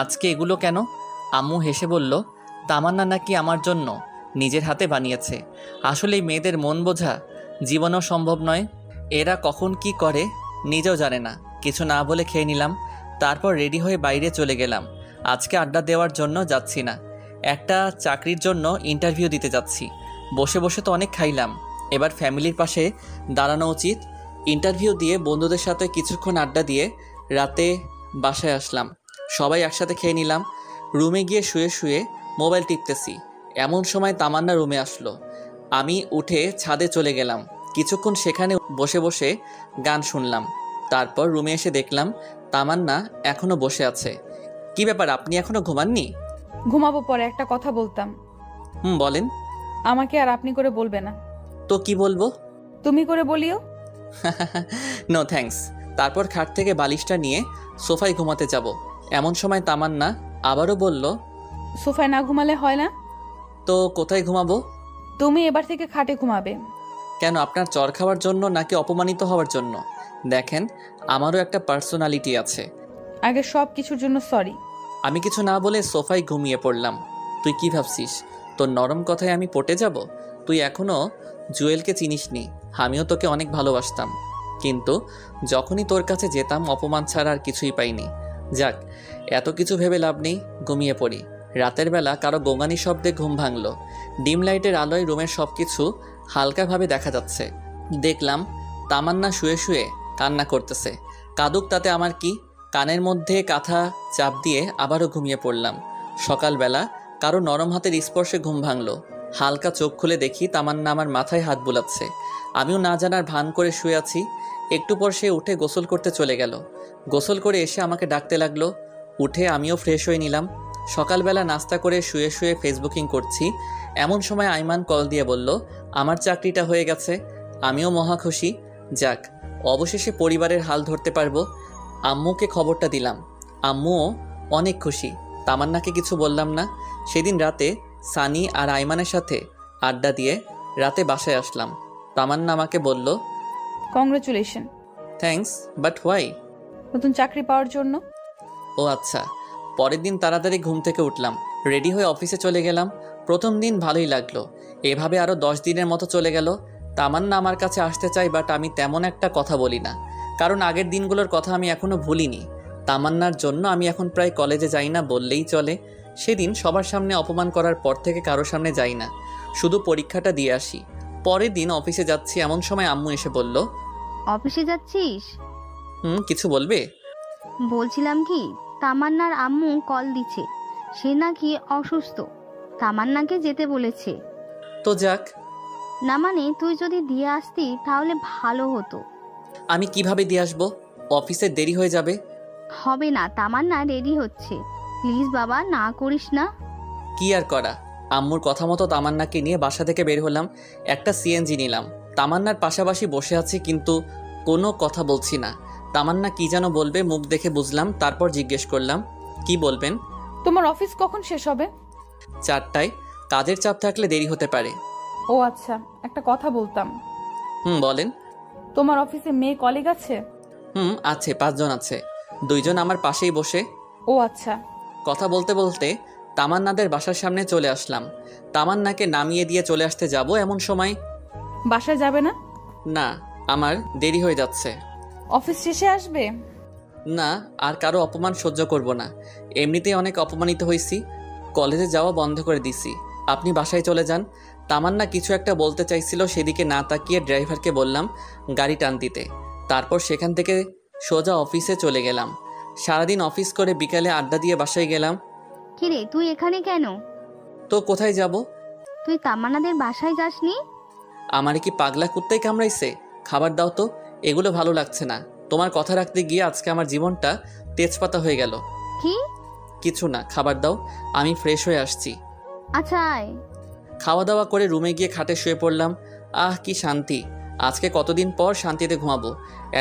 আজকে এগুলো কেন? আম্মু হেসে বলল, তামান্না নাকি আমার জন্য নিজের হাতে বানিয়েছে। আসলে মেয়েদের মন বোঝা জীবনেও সম্ভব নয়। এরা কখন কি করে নিজেও জানে না। কিছু না বলে খেয়ে নিলাম। তারপর রেডি হয়ে বাইরে চলে গেলাম। আজকে আড্ডা দেওয়ার জন্য যাচ্ছি না, একটা চাকরির জন্য ইন্টারভিউ দিতে যাচ্ছি। বসে বসে তো অনেক খাইলাম, এবার ফ্যামিলির পাশে দাঁড়ানো উচিত। ইন্টারভিউ দিয়ে বন্ধুদের সাথে কিছুক্ষণ আড্ডা দিয়ে রাতে বাসায় আসলাম। সবাই একসাথে খেয়ে নিলাম। রুমে গিয়ে শুয়ে শুয়ে মোবাইল টিপতেছি, এমন সময় তামান্না রুমে আসলো। আমি উঠে ছাদে চলে গেলাম। কিছুক্ষণ সেখানে বসে বসে গান শুনলাম। তারপর রুমে এসে দেখলাম তামান্না এখনও বসে আছে। কি ব্যাপার, আপনি এখনও ঘুমাননি? ঘুমাবো পরে, একটা কথা বলতাম। বলেন। আমাকে আর আপনি করে বলবে না। তো কি বলবো? তুমি করে বলিও। No thanks. তারপর খাট থেকে বালিশটা নিয়ে সোফায় ঘুমাতে যাব। এমন সময় তামান্না আবারও বলল, সোফায় না ঘুমালে হয় না? তো কোথায় ঘুমাবো? তুমি এবার থেকে খাটে ঘুমাবে। কেন, আপনার চর খাওয়ার জন্য নাকি অপমানিত হওয়ার জন্য? দেখেন, আমারও একটা পার্সোনালিটি আছে। আগে সব কিছুর জন্য সরি। আমি কিছু না বলে সোফায় ঘুমিয়ে পড়লাম। তুই কি ভাবছিস তোর নরম কথায় আমি পটে যাব? তুই এখনও জুয়েলকে চিনিসনি। আমিও তোকে অনেক ভালোবাসতাম, কিন্তু যখনই তোর কাছে যেতাম অপমান ছাড়া আর কিছুই পাইনি। যাক, এত কিছু ভেবে লাভ নেই, ঘুমিয়ে পড়ি। রাতের বেলা কারো গোঙানি শব্দে ঘুম ভাঙল। ডিম লাইটের আলোয় রুমের সব কিছু হালকাভাবে দেখা যাচ্ছে। দেখলাম তামান্না শুয়ে শুয়ে কান্না করতেছে। কাঁদুক, তাতে আমার কি? কানের মধ্যে কাঁথা চাপ দিয়ে আবারও ঘুমিয়ে পড়লাম। সকালবেলা কারো নরম হাতের স্পর্শে ঘুম ভাঙল। হালকা চোখ খুলে দেখি তামান্না আমার মাথায় হাত বুলাচ্ছে। আমিও না জানার ভান করে শুয়ে আছি। একটু পর সে উঠে গোসল করতে চলে গেল। গোসল করে এসে আমাকে ডাকতে লাগলো। উঠে আমিও ফ্রেশ হয়ে নিলাম। সকালবেলা নাস্তা করে শুয়ে শুয়ে ফেসবুকিং করছি, এমন সময় আইমান কল দিয়ে বলল, আমার চাকরিটা হয়ে গেছে। আমিও মহা খুশি। যাক, অবশেষে পরিবারের হাল ধরতে পারবো। আম্মুকে খবরটা দিলাম। আম্মুও অনেক খুশি। তামান্নাকে কিছু বললাম না। সেদিন রাতে সানি আর আইমানের সাথে আড্ডা দিয়ে রাতে বাসায় আসলাম। তামান্না আমাকে বলল, কংগ্রেচুলেশন। Thanks, but why? নতুন চাকরি পাওয়ার জন্য। ও আচ্ছা। পরের দিন তাড়াতাড়ি ঘুম থেকে উঠলাম, রেডি হয়ে অফিসে চলে গেলাম। প্রথম দিন ভালোই লাগলো। এভাবে আরও 10 দিনের মতো চলে গেল। তামান্না আমার কাছে আসতে চাই, বাট আমি তেমন একটা কথা বলি না, কারণ আগের দিনগুলোর কথা আমি এখনও ভুলিনি। তামান্নার জন্য আমি এখন প্রায় কলেজে যাই না বললেই চলে। সেদিন সবার সামনে অপমান করার পর থেকে কারো সামনে যাই না, শুধু পরীক্ষাটা দিয়ে আসি। পরের দিন অফিসে যাচ্ছি, এমন সময় আম্মু এসে বলল, অফিসে যাচ্ছিস? কিছু বলবে? বলছিলাম কি, তামান্নার আম্মু কল দিচ্ছে, সে নাকি অসুস্থ, তামান্নাকে যেতে বলেছে। তো যাক। না মানে, তুই যদি দিয়ে আসতি তাহলে ভালো হতো। আমি কিভাবে দিয়ে আসবো? অফিসে দেরি হয়ে যাবে। হবে না, তামান্না রেডি হচ্ছে, প্লিজ বাবা, না করিস না। কি আর করা, আম্মুর কথা মতো তামান্নাকে নিয়ে বাসা থেকে বের হলাম। একটা সিএনজি নিলাম। তামান্নার পাশাপাশি বসে আছি, কিন্তু কোনো কথা বলছি না। তামান্না কি যেন বলবে, মুখ দেখে বুঝলাম। তারপর জিজ্ঞেস করলাম, কি বলবেন? তোমার অফিস কখন শেষ হবে? 4টায়। কাজের চাপ থাকলে দেরি হতে পারে। ও আচ্ছা, একটা কথা বলতাম। বলেন। তোমার অফিসে মেয়ে কলিগ আছে? আছে, 5 জন আছে। 2 জন আমার পাশেই বসে। ও আচ্ছা। কথা বলতে বলতে তামান্নাদের বাসার সামনে চলে আসলাম। তামান্নাকে নামিয়ে দিয়ে চলে আসতে যাব এমন সময়, বাসায় যাবে না? না, আমার দেরি হয়ে যাচ্ছে। অফিস শেষে আসবে? না, আর কারো অপমান সহ্য করব না। এমনিতেই অনেক অপমানিত হয়েছি, কলেজে যাওয়া বন্ধ করে দিছি। আপনি বাসায় চলে যান। তামান্না কিছু একটা বলতে চাইছিল, সেদিকে না তাকিয়ে ড্রাইভারকে বললাম গাড়ি টান দিতে। তারপর সেখান থেকে সোজা অফিসে চলে গেলাম। সারাদিন অফিস করে বিকালে আড্ডা দিয়ে বাসায় গেলাম। কিরে তুই এখানে কেন? তো কোথায় যাব? তুই তামান্নাদের বাসায় যাসনি? আমার কি পাগলা কুত্তাই কামড়াইছে? খাবার দাও তো, এগুলো ভালো লাগছে না। তোমার কথা রাখতে গিয়ে আজকে আমার জীবনটা তেজপাতা হয়ে গেল। কি? কিছু না, খাবার দাও, আমি ফ্রেশ হয়ে আসছি। আচ্ছা আয়। খাওয়া দাওয়া করে রুমে গিয়ে খাটে শুয়ে পড়লাম। আহ কি শান্তি! আজকে কতদিন পর শান্তিতে ঘুমাবো।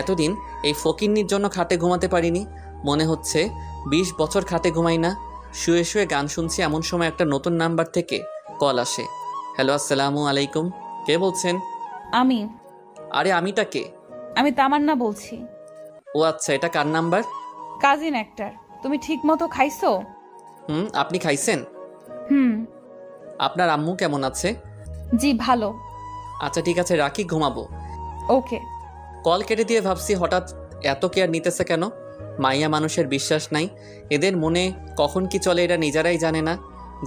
এতদিন এই ফকিন্নির জন্য খাটে ঘুমাতে পারিনি। মনে হচ্ছে 20 বছর খাটে ঘুমাই না। শুয়ে শুয়ে গান শুনছি, এমন সময় একটা নতুন নাম্বার থেকে কল আসে। হ্যালো, আসসালামু আলাইকুম। কে বলছেন? আমি। আরে আমিটা কে? আমি তামান্না বলছি। ও আচ্ছা, এটা কার নাম্বার? কাজিন একটার। তুমি ঠিক মতো খাইছো? আপনি খাইছেন? হুম। আপনার আম্মু কেমন আছে? জি ভালো। আচ্ছা ঠিক আছে, রাখি, ঘুমাবো। ওকে। কল কেটে দিয়ে ভাবছি হঠাৎ এত কেয়ার নিতেছে কেন? মাইয়া মানুষের বিশ্বাস নাই, এদের মনে কখন কি চলে এটা নিজেরাই জানে না।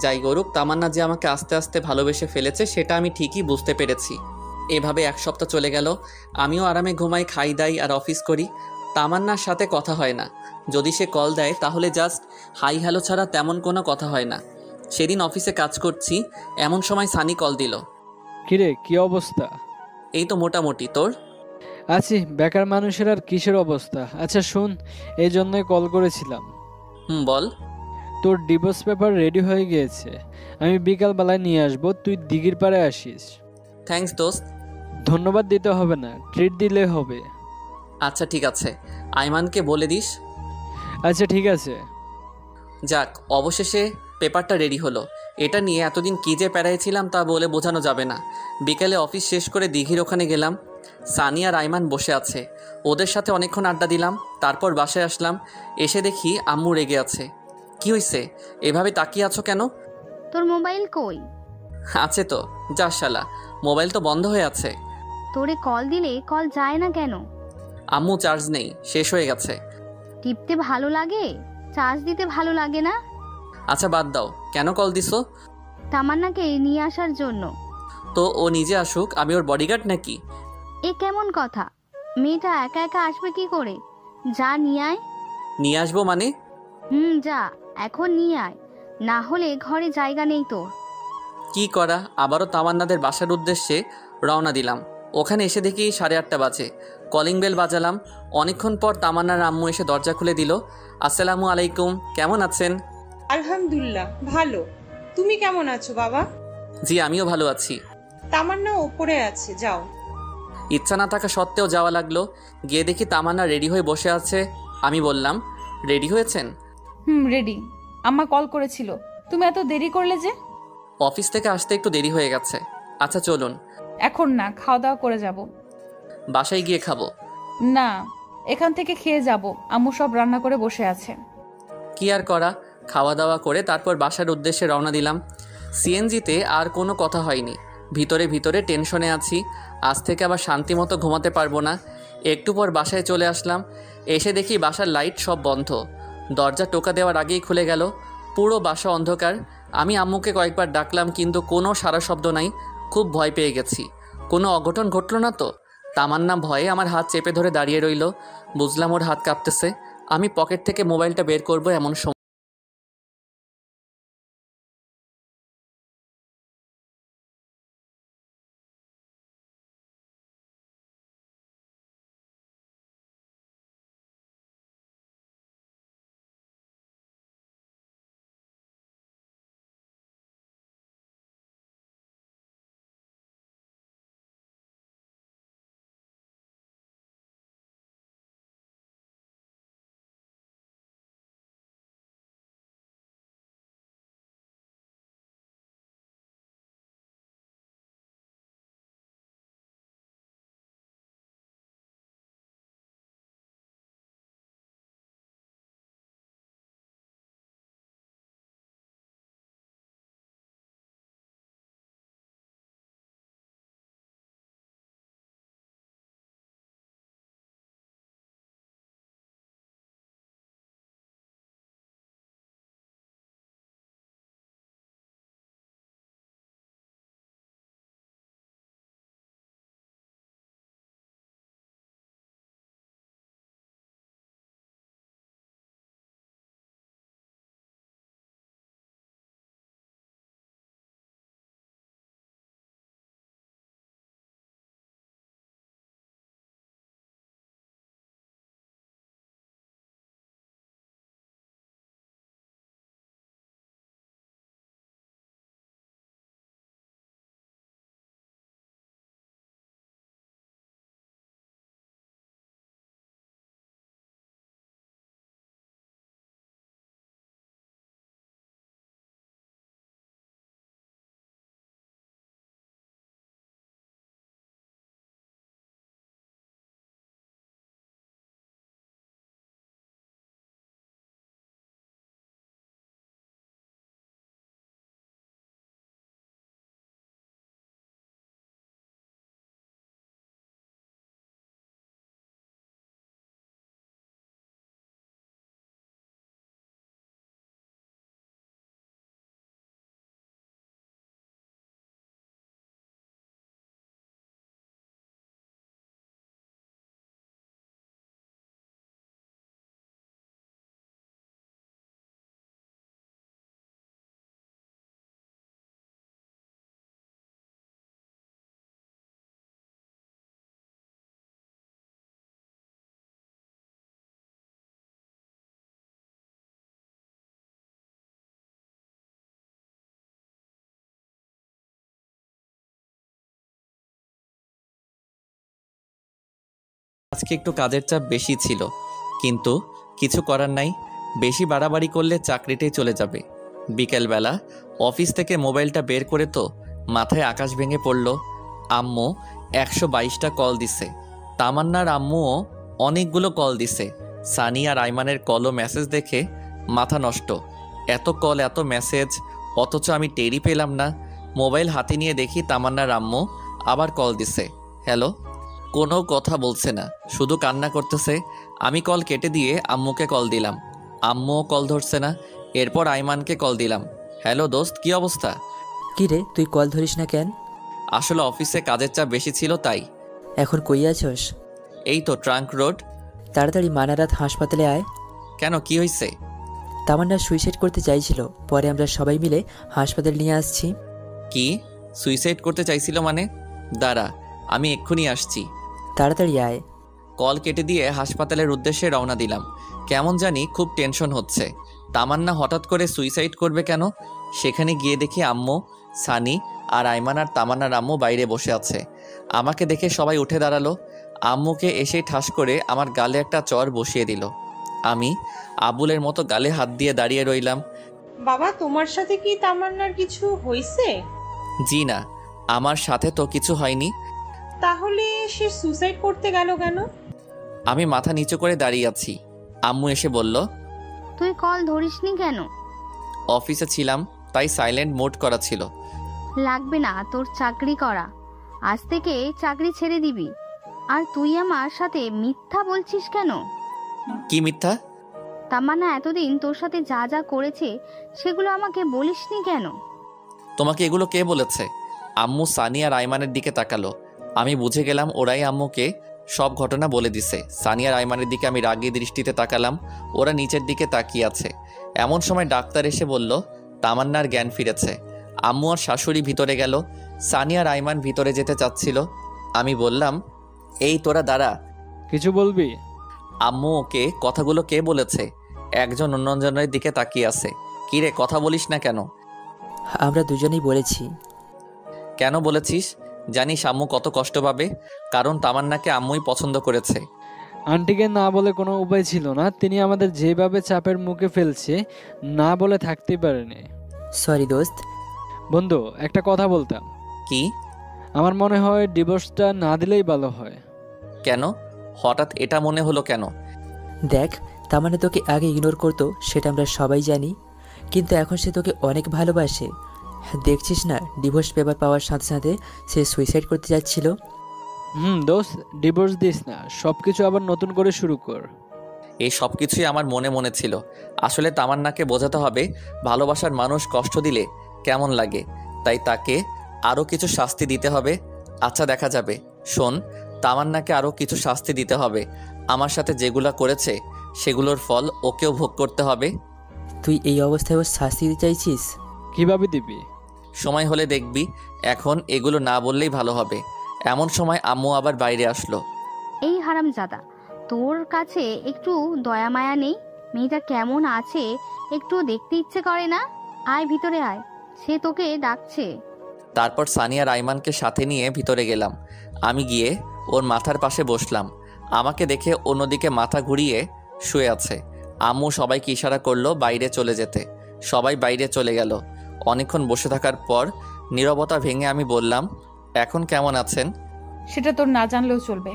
যাই করুক, তামান্না যে আমাকে আস্তে আস্তে ভালোবেসে ফেলেছে সেটা আমি ঠিকই বুঝতে পেরেছি। এভাবে 1 সপ্তাহ চলে গেল। আমিও আরামে ঘুমাই, খাই দাই আর অফিস করি। তামান্নার সাথে কথা হয় না। যদি সে কল দেয় তাহলে জাস্ট হাই হ্যালো ছাড়া তেমন কোনো কথা হয় না। সেদিন অফিসে কাজ করছি, এমন সময় সানি কল দিল। কিরে, কি অবস্থা? এই তো মোটামুটি, তোর? আছি, বেকার মানুষের আর কিসের অবস্থা। আচ্ছা শোন, এই জন্যই কল করেছিলাম। বল। তোর ডিভোর্স পেপার রেডি হয়ে গিয়েছে। আমি বিকালবেলায় নিয়ে আসবো, তুই দিঘির পাড়ে আসিস। থ্যাঙ্কস দোস্ত। ধন্যবাদ দিতে হবে না, ট্রিট দিলে হবে। আচ্ছা ঠিক আছে, আইমানকে বলে দিস। আচ্ছা ঠিক আছে। যাক, অবশেষে পেপারটা রেডি হলো। এটা নিয়ে এতদিন কী যে প্যারাইছিলাম তা বলে বোঝানো যাবে না। বিকেলে অফিস শেষ করে দিঘির ওখানে গেলাম। সানি আর আইমান বসে আছে, ওদের সাথে অনেকক্ষণ আড্ডা দিলাম। তারপর বাসায় আসলাম। এসে দেখি আম্মু রেগে আছে। কি হয়েছে, এভাবে তাকিয়ে আছো কেন? তোর মোবাইল কই? আছে তো। যা শালা, মোবাইল তো বন্ধ হয়ে আছে। তোরে কল দিলে কল যায় না কেন? আম্মু চার্জ নেই, শেষ হয়ে গেছে। টিপতে ভালো লাগে, চার্জ দিতে ভালো লাগে না? আচ্ছা বাদ দাও, কেন কল দিছো? তামান্নাকে নিয়ে আসার জন্য। তো ও নিজে আসুক, আমি ওর বডিগার্ড নাকি? এ কেমন কথা? মেয়েটা একা একা আসবে কি করে? যা নিয়ে আয়। নিয়ে আসবো মানে? যা, এখন নিয়ে আয়, না হলে ঘরে জায়গা নেই তোর। কি করা, আবারও তামান্নাদের বাসার উদ্দেশ্যে রওনা দিলাম। ওখানে এসে দেখি 8:30 বাজে। কলিং বেল বাজালাম। অনেকক্ষণ পর তামান্নার আম্মু এসে দরজা খুলে দিল। আসসালামু আলাইকুম, কেমন আছেন? আলহামদুলিল্লাহ ভালো। তুমি কেমন আছো বাবা? জি আমিও ভালো আছি। তামান্না ওপরে আছে, যাও। ইচ্ছা না থাকা সত্ত্বেও যাওয়া লাগলো। গিয়ে দেখি তামান্না রেডি হয়ে বসে আছে। আমি বললাম, রেডি হয়েছেন? রেডি। আম্মা কল করেছিল। তুমি এত দেরি করলে যে? অফিস থেকে আসতে একটু দেরি হয়ে গেছে। আচ্ছা চলুন। এখন না, খাওয়া দাওয়া করে যাব। বাসায় গিয়ে খাবো? না, এখান থেকে খেয়ে যাব। আম্মু সব রান্না করে বসে আছে। কি আর করা, খাওয়া দাওয়া করে তারপর বাসার উদ্দেশ্যে রওনা দিলাম। সিএনজিতে আর কোনো কথা হয়নি। ভিতরে ভিতরে টেনশনে আছি, আজ থেকে আবার শান্তি মতো ঘুমাতে পারবো না। একটু পর বাসায় চলে আসলাম। এসে দেখি বাসার লাইট সব বন্ধ। দরজা টোকা দেওয়ার আগেই খুলে গেল। পুরো বাসা অন্ধকার। আমি আম্মুকে কয়েকবার ডাকলাম কিন্তু কোনো সাড়া শব্দ নাই। খুব ভয় পেয়ে গেছি। কোনো অঘটন ঘটলো না তো? তামান্না ভয়ে আমার হাত চেপে ধরে দাঁড়িয়ে রইল। বুঝলাম ওর হাত কাঁপতেছে। আমি পকেট থেকে মোবাইলটা বের করবো এমন সময় আজকে একটু কাজের চাপ বেশি ছিল, কিন্তু কিছু করার নাই। বেশি বাড়াবাড়ি করলে চাকরিটাই চলে যাবে। বিকেলবেলা অফিস থেকে মোবাইলটা বের করে তো মাথায় আকাশ ভেঙে পড়ল। আম্মু 122টা কল দিছে। তামান্নার আম্মুও অনেকগুলো কল দিছে। সানি আর আইমানের কল ও মেসেজ দেখে মাথা নষ্ট। এত কল, এত মেসেজ, অথচ আমি টেরই পেলাম না। মোবাইল হাতে নিয়ে দেখি তামান্নার আম্মু আবার কল দিছে। হ্যালো। কোনো কথা বলছে না, শুধু কান্না করতেছে। আমি কল কেটে দিয়ে আম্মুকে কল দিলাম। আম্মুও কল ধরছে না। এরপর আইমানকে কল দিলাম। হ্যালো দোস্ত, কি অবস্থা? কি রে, তুই কল ধরিস না কেন? আসলে অফিসে কাজের চাপ বেশি ছিল তাই। এখন কই আছস? এই তো ট্রাঙ্ক রোড। তাড়াতাড়ি মানারাত হাসপাতালে আয়। কেন, কি হয়েছে? তামান্না সুইসাইড করতে চাইছিল, পরে আমরা সবাই মিলে হাসপাতালে নিয়ে আসছি। কি সুইসাইড করতে চাইছিল মানে? দাঁড়া, আমি এক্ষুনি আসছি। তাড়াতাড়ি আয়। কল কেটে দিয়ে হাসপাতালের উদ্দেশ্যে রওনা দিলাম। কেমন জানি খুব টেনশন হচ্ছে। তামান্না হঠাৎ করে সুইসাইড করবে কেন? সেখানে গিয়ে দেখি আম্মু, সানি আর আইমান আর তামান্নার আম্মু বাইরে বসে আছে। আমাকে দেখে সবাই উঠে দাঁড়ালো। আম্মুকে এসেই ঠাস করে আমার গালে একটা চর বসিয়ে দিল। আমি আবুলের মতো গালে হাত দিয়ে দাঁড়িয়ে রইলাম। বাবা, তোমার সাথে কি তামান্নার কিছু হয়েছে? জি না, আমার সাথে তো কিছু হয়নি। তাহলে সে সুসাইড করতে গেল কেন? আমি মাথা নিচু করে দাঁড়িয়ে আছি। আম্মু এসে বলল, তুই কল ধরিসনি কেন? অফিসে ছিলাম, তাই সাইলেন্ট মোড করা ছিল। লাগবে না তোর চাকরি করা, আজ থেকে চাকরি ছেড়ে দিবি। আর তুই আমার সাথে মিথ্যা বলছিস কেন? কি মিথ্যা? তামান্না এতদিন তোর সাথে যা যা করেছে সেগুলো আমাকে বলিসনি কেন? তোমাকে এগুলো কে বলেছে? আম্মু সানি আর আইমানের দিকে তাকালো। আমি বুঝে গেলাম ওরাই আম্মুকে সব ঘটনা বলে দিছে। সানি আর আইমানের দিকে আমি রাগী দৃষ্টিতে তাকালাম। ওরা নিচের দিকে তাকিয়ে আছে। এমন সময় ডাক্তার এসে বলল তামান্নার জ্ঞান ফিরেছে। আম্মু আর শাশুড়ি ভিতরে গেল। সানি আর আইমান ভিতরে যেতে চাচ্ছিল। আমি বললাম, এই তোরা দাঁড়া। কিছু বলবি? আম্মু ওকে কথাগুলো কে বলেছে? একজন অন্যজনের দিকে তাকিয়ে আছে। কিরে, কথা বলিস না কেন? আমরা দুজনেই বলেছি। কেন বলেছিস? জানিস আম্মু কত কষ্ট পাবে, কারণ তামান্নাকে আম্মুই পছন্দ করেছে। আন্টিকে না বলে কোনো উপায় ছিল না। তিনি আমাদের যেভাবে চাপের মুখে ফেলছে, না বলে থাকতেই পারেনি। সরি দোস্ত। বন্ধু, একটা কথা বলতাম। কি? আমার মনে হয় ডিভোর্সটা না দিলেই ভালো হয়। কেন? হঠাৎ এটা মনে হলো কেন? দেখ, তামান্না তোকে আগে ইগনোর করতো, সেটা আমরা সবাই জানি, কিন্তু এখন সে তোকে অনেক ভালোবাসে। দেখছিস না, ডিভোর্স পেপার পাওয়ার সাথে সাথে সে সুইসাইড করতে যাচ্ছিল। দোস্ত, ডিভোর্স দিস না, সব কিছু আবার নতুন করে শুরু কর। এই সব কিছুই আমার মনে মনে ছিল। আসলে তামান্নাকে বোঝাতে হবে ভালোবাসার মানুষ কষ্ট দিলে কেমন লাগে, তাই তাকে আরও কিছু শাস্তি দিতে হবে। আচ্ছা, দেখা যাবে। শোন, তামান্নাকে আরও কিছু শাস্তি দিতে হবে। আমার সাথে যেগুলো করেছে সেগুলোর ফল ওকেও ভোগ করতে হবে। তুই এই অবস্থায় ওর শাস্তি দিতে চাইছিস? কিভাবে দিবি? সময় হলে দেখবি। এখন এগুলো না বললেই ভালো হবে। এমন সময় আম্মু আবার বাইরে আসলো। এই হারামজাদা, তোর কাছে একটু দয়া মায়া নেই? মেয়েটা কেমন আছে একটু দেখতে ইচ্ছে করে না? আয় ভিতরে আয়, সে তোকে ডাকছে। তারপর সানি আর আইমানকে সাথে নিয়ে ভিতরে গেলাম। আমি গিয়ে ওর মাথার পাশে বসলাম। আমাকে দেখে অন্যদিকে মাথা ঘুরিয়ে শুয়ে আছে। আম্মু সবাইকে ইশারা করলো বাইরে চলে যেতে। সবাই বাইরে চলে গেল। অনেকক্ষণ বসে থাকার পর নীরবতা ভেঙে আমি বললাম, এখন কেমন আছেন? সেটা তোর না জানলেও চলবে।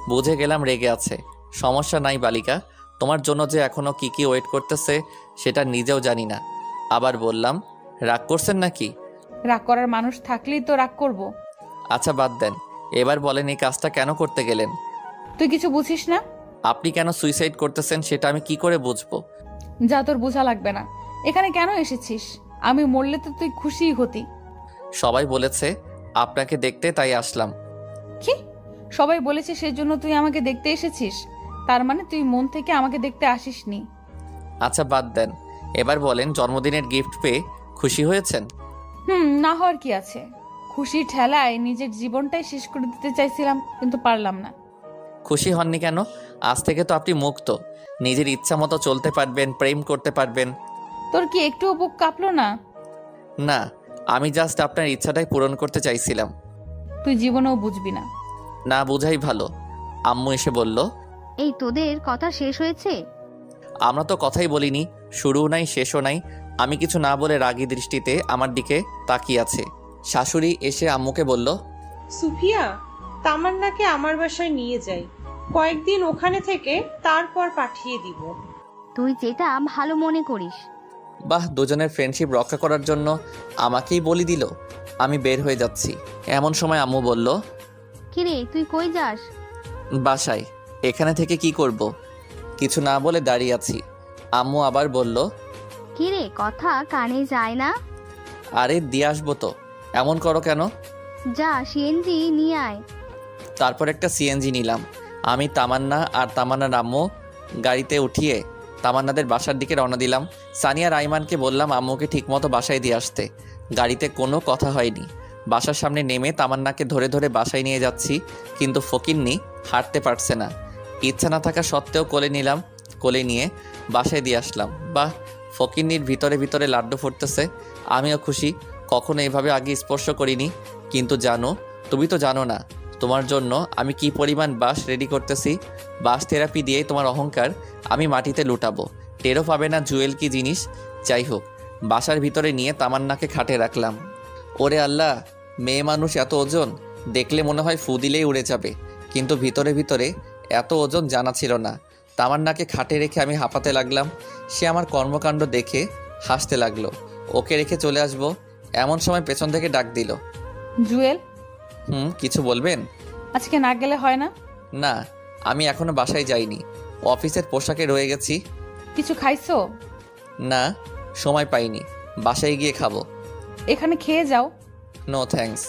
বুঝে গেলাম রেগে আছে। সমস্যা নাই বালিকা, তোমার জন্য যে এখনও কি কি ওয়েট করতেছে সেটা নিজেও জানি না। আবার বললাম, রাগ করছেন নাকি? রাগ করার মানুষ থাকলেই তো রাগ করব। আচ্ছা বাদ দেন, এবার বলেন এই কাজটা কেন করতে গেলেন? তুই কিছু বুঝিস না? আপনি কেন সুইসাইড করতেছেন সেটা আমি কি করে বুঝবো? যা, তোর বোঝা লাগবে না। এখানে কেন এসেছিস? আমি মরলে তো তুই খুশিই হতি। সবাই বলেছে আপনাকে দেখতে, তাই আসলাম। কি? সবাই বলেছে সেজন্য তুই আমাকে দেখতে এসেছিস? তার মানে তুই মন থেকে আমাকে দেখতে আসিসনি। আচ্ছা বাদ দেন, এবার বলেন জন্মদিনের গিফট পেয়ে খুশি হয়েছেন? না হওয়ার কি আছে? খুশির ঠেলায় নিজের জীবনটাই শেষ করে দিতে চাইছিলাম, কিন্তু পারলাম না। খুশি হননি কেন? আজ থেকে তো আপনি মুক্ত, নিজের ইচ্ছা মতো চলতে পারবেন, প্রেম করতে পারবেন। তোর কি একটুও বুক কাঁপলো না? না, আমি জাস্ট আপনার ইচ্ছাটাই পূরণ করতে চাইছিলাম। তুই জীবনেও বুঝবি না। না বুঝাই ভালো। আম্মু এসে বলল, এই তোদের কথা শেষ হয়েছে? আমরা তো কথাই বলিনি, শুরুও নাই শেষও নাই। আমি কিছু না বলে রাগী দৃষ্টিতে আমার দিকে তাকিয়ে আছে। শাশুড়ি এসে আম্মুকে বলল, সুফিয়া, তামান্নাকে আমার বাসায় নিয়ে যাই, কয়েকদিন ওখানে থেকে তারপর পাঠিয়ে দিব। তুই যেটা ভালো মনে করিস। বাহ, দুজনের ফ্রেন্ডশিপ রক্ষা করার জন্য আমাকেই বলি দিল। আমি বের হয়ে যাচ্ছি। এমন সময় আম্মু বলল, কিরে তুই কই যাস? বাসায়। এখানে থেকে কি করব? কিছু না বলে দাঁড়িয়ে আছি। আম্মু আবার বলল, কিরে কথা কানে যায় না? আরে দিয়ে আসবো তো, এমন করো কেন? যা সিএনজি নিয়ে আয়। তারপর একটা সিএনজি নিলাম। আমি, তামান্না আর তামান্নার আম্মু গাড়িতে উঠিয়ে তামান্নাদের বাসার দিকে রওনা দিলাম। সানিয়া রাইমানকে বললাম আম্মুকে ঠিকমতো বাসায় দিয়ে আসতে। গাড়িতে কোনো কথা হয়নি। বাসার সামনে নেমে তামান্নাকে ধরে ধরে বাসায় নিয়ে যাচ্ছি, কিন্তু ফকিন্নি হাঁটতে পারছে না। ইচ্ছা না থাকা সত্ত্বেও কোলে নিলাম। কোলে নিয়ে বাসায় দিয়ে আসলাম। বাহ, ফকিন্নির ভিতরে ভিতরে লাড্ডু ফুটতেছে। আমিও খুশি, কখনো এভাবে আগে স্পর্শ করিনি। কিন্তু জানো, তুমি তো জানো না তোমার জন্য আমি কি পরিমাণ বাঁশ রেডি করতেছি। বাঁশ থেরাপি দিয়ে তোমার অহংকার আমি মাটিতে লুটাবো, টেরও পাবে না জুয়েল কি জিনিস। যাই হোক, বাসার ভিতরে নিয়ে তামান্নাকে খাটে রাখলাম। ওরে আল্লাহ, মেয়ে মানুষ এত ওজন, দেখলে মনে হয় ফু দিলেই উড়ে যাবে, কিন্তু ভিতরে ভিতরে এত ওজন জানা ছিল না। তামান্নাকে খাটে রেখে আমি হাঁপাতে লাগলাম। সে আমার কর্মকাণ্ড দেখে হাসতে লাগলো। ওকে রেখে চলে আসবো এমন সময় পেছন থেকে ডাক দিল, জুয়েল, কিছু বলবেন? আজকে না গেলে হয় না? না, আমি এখনো বাসায় যাইনি, অফিসের পোশাকে রয়ে গেছি। কিছু খাইছো? না, সময় পাইনি, বাসায় গিয়ে খাবো। এখানে খেয়ে যাও। No thanks.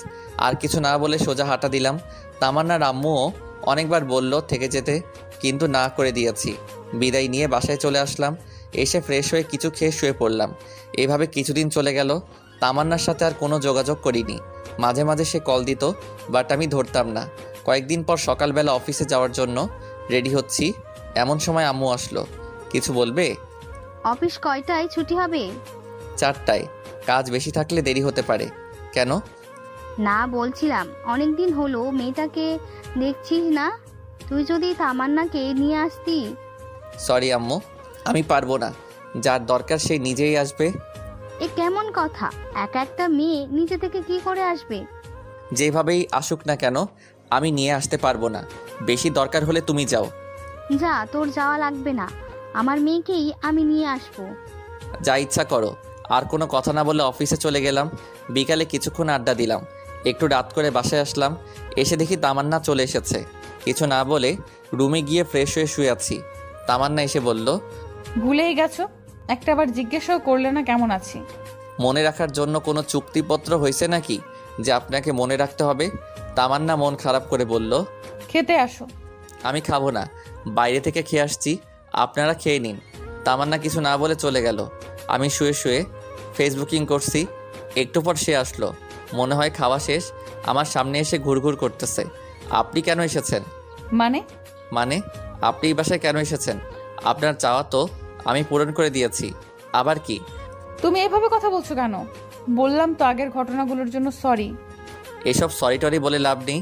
আর কিছু না বলে সোজা হাঁটা দিলাম। তামান্নার আম্মুও অনেকবার বলল থেকে যেতে, কিন্তু না করে দিয়েছি। বিদায় নিয়ে বাসায় চলে আসলাম। এসে ফ্রেশ হয়ে কিছু খেয়ে শুয়ে পড়লাম। এভাবে কিছুদিন চলে গেল। তামান্নার সাথে আর কোনো যোগাযোগ করিনি। মাঝে মাঝে সে কল দিত, বাট আমি ধরতাম না। কয়েকদিন পর সকালবেলা অফিসে যাওয়ার জন্য রেডি হচ্ছি, এমন সময় আম্মু আসলো। কিছু বলবে? অফিস কয়টায় ছুটি হবে? 4টায়। কাজ বেশি থাকলে দেরি হতে পারে। কেন? না, বলছিলাম অনেকদিন হলো মেয়েটাকে দেখছিস না, তুই যদি তামান্নাকে নিয়ে আসতি। সরি আম্মু, আমি পারবো না। যার দরকার সে নিজেই আসবে। এ কেমন কথা? একা একটা মেয়ে নিজে থেকে কি করে আসবে? যেভাবেই আসুক না কেন, আমি নিয়ে আসতে পারবো না। বেশি দরকার হলে তুমি যাও। যা, তোর যাওয়া লাগবে না, আমার মেয়েকেই আমি নিয়ে আসবো। যা ইচ্ছা করো। আর কোনো কথা না বলে অফিসে চলে গেলাম। বিকালে কিছুক্ষণ আড্ডা দিলাম। একটু রাত করে বাসায় আসলাম। এসে দেখি তামান্না চলে এসেছে। কিছু না বলে রুমে গিয়ে ফ্রেশ হয়ে শুয়ে আছি। তামান্না এসে বলল, ভুলেই গেছো? একটাবার জিজ্ঞেসও করলে না কেমন আছি। মনে রাখার জন্য কোনো চুক্তিপত্র হয়েছে নাকি যে আপনাকে মনে রাখতে হবে? তামান্না মন খারাপ করে বলল, খেতে আসো। আমি খাবো না, বাইরে থেকে খেয়ে আসছি, আপনারা খেয়ে নিন। তামান্না কিছু না বলে চলে গেল। আমি শুয়ে শুয়ে ফেসবুকিং করছি। একটু পর সে আসলো। মনে হয় খাওয়া শেষ, আমার সামনে এসে ঘুরঘুর করতেছে। আপনি কেন এসেছেন? মানে আপনি এই বাসায় কেন এসেছেন? আপনার চাওয়া তো আমি পূরণ করে দিয়েছি, আবার কি? তুমি এভাবে কথা বলছো কেন? বললাম তো আগের ঘটনাগুলোর জন্য সরি। এসব সরি টরি বলে লাভ নেই।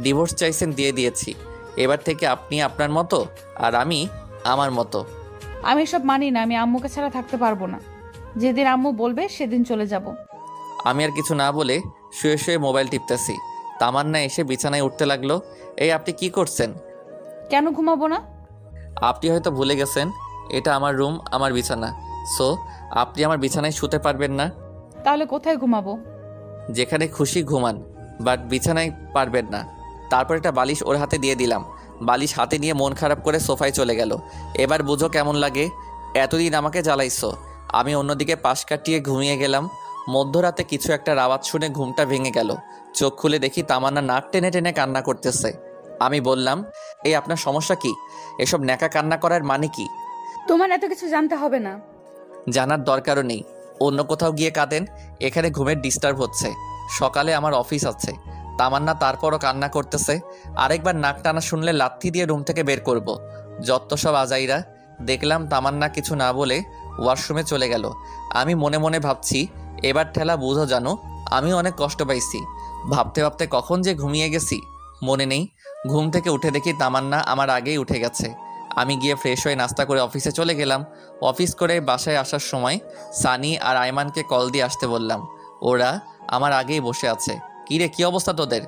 ডিভোর্স চাইছেন, দিয়ে দিয়েছি। এবার থেকে আপনি আপনার মতো আর আমি আমার মতো। আমি এসব মানি না। আমি আম্মুকে ছাড়া থাকতে পারবো না। যেদিন আম্মু বলবে সেদিন চলে যাব। আমি আর কিছু না বলে শুয়ে শুয়ে মোবাইল টিপতেছি। তামান্না এসে বিছানায় উঠতে লাগলো। এই আপনি কি করছেন? কেন ঘুমাবো না? আপনি হয়তো ভুলে গেছেন এটা আমার রুম, আমার বিছানা। সো আপনি আমার বিছানায় শুতে পারবেন না। তাহলে কোথায় ঘুমাবো? যেখানে খুশি ঘুমান, বাট বিছানায় পারবেন না। তারপর একটা বালিশ ওর হাতে দিয়ে দিলাম। বালিশ হাতে নিয়ে মন খারাপ করে সোফায় চলে গেল। এবার বুঝো কেমন লাগে। এতদিন আমাকে জ্বালাইছো। আমি অন্যদিকে পাশ কাটিয়ে ঘুমিয়ে গেলাম। মধ্যরাতে কিছু একটা আওয়াজ শুনে ঘুমটা ভেঙে গেল। চোখ খুলে দেখি তামান্না নাক টেনে টেনে কান্না করতেছে। আমি বললাম, এই আপনার সমস্যা কি? এসব ন্যাকা কান্না করার মানে কি? তোমার এত কিছু জানতে হবে না। জানার দরকারও নেই। অন্য কোথাও গিয়ে কাঁদেন, এখানে ঘুমের ডিস্টার্ব হচ্ছে। সকালে আমার অফিস আছে। তামান্না তারপরও কান্না করতেছে। আরেকবার নাক টানা শুনলে লাথি দিয়ে রুম থেকে বের করব। যত সব আজাইরা। দেখলাম তামান্না কিছু না বলে ওয়াশরুমে চলে গেল। আমি মনে মনে ভাবছি, এবার ঠেলা বুঝো জানো, আমি অনেক কষ্ট পাইছি। ভাবতে ভাবতে কখন যে ঘুমিয়ে গেছি মনে নেই। ঘুম থেকে উঠে দেখি তামান্না আমার আগেই উঠে গেছে। আমি গিয়ে ফ্রেশ হয়ে নাস্তা করে অফিসে চলে গেলাম। অফিস করে বাসায় আসার সময় সানি আর আইমানকে কল দিয়ে আসতে বললাম। ওরা আমার আগেই বসে আছে। কিরে, কি অবস্থা তোদের?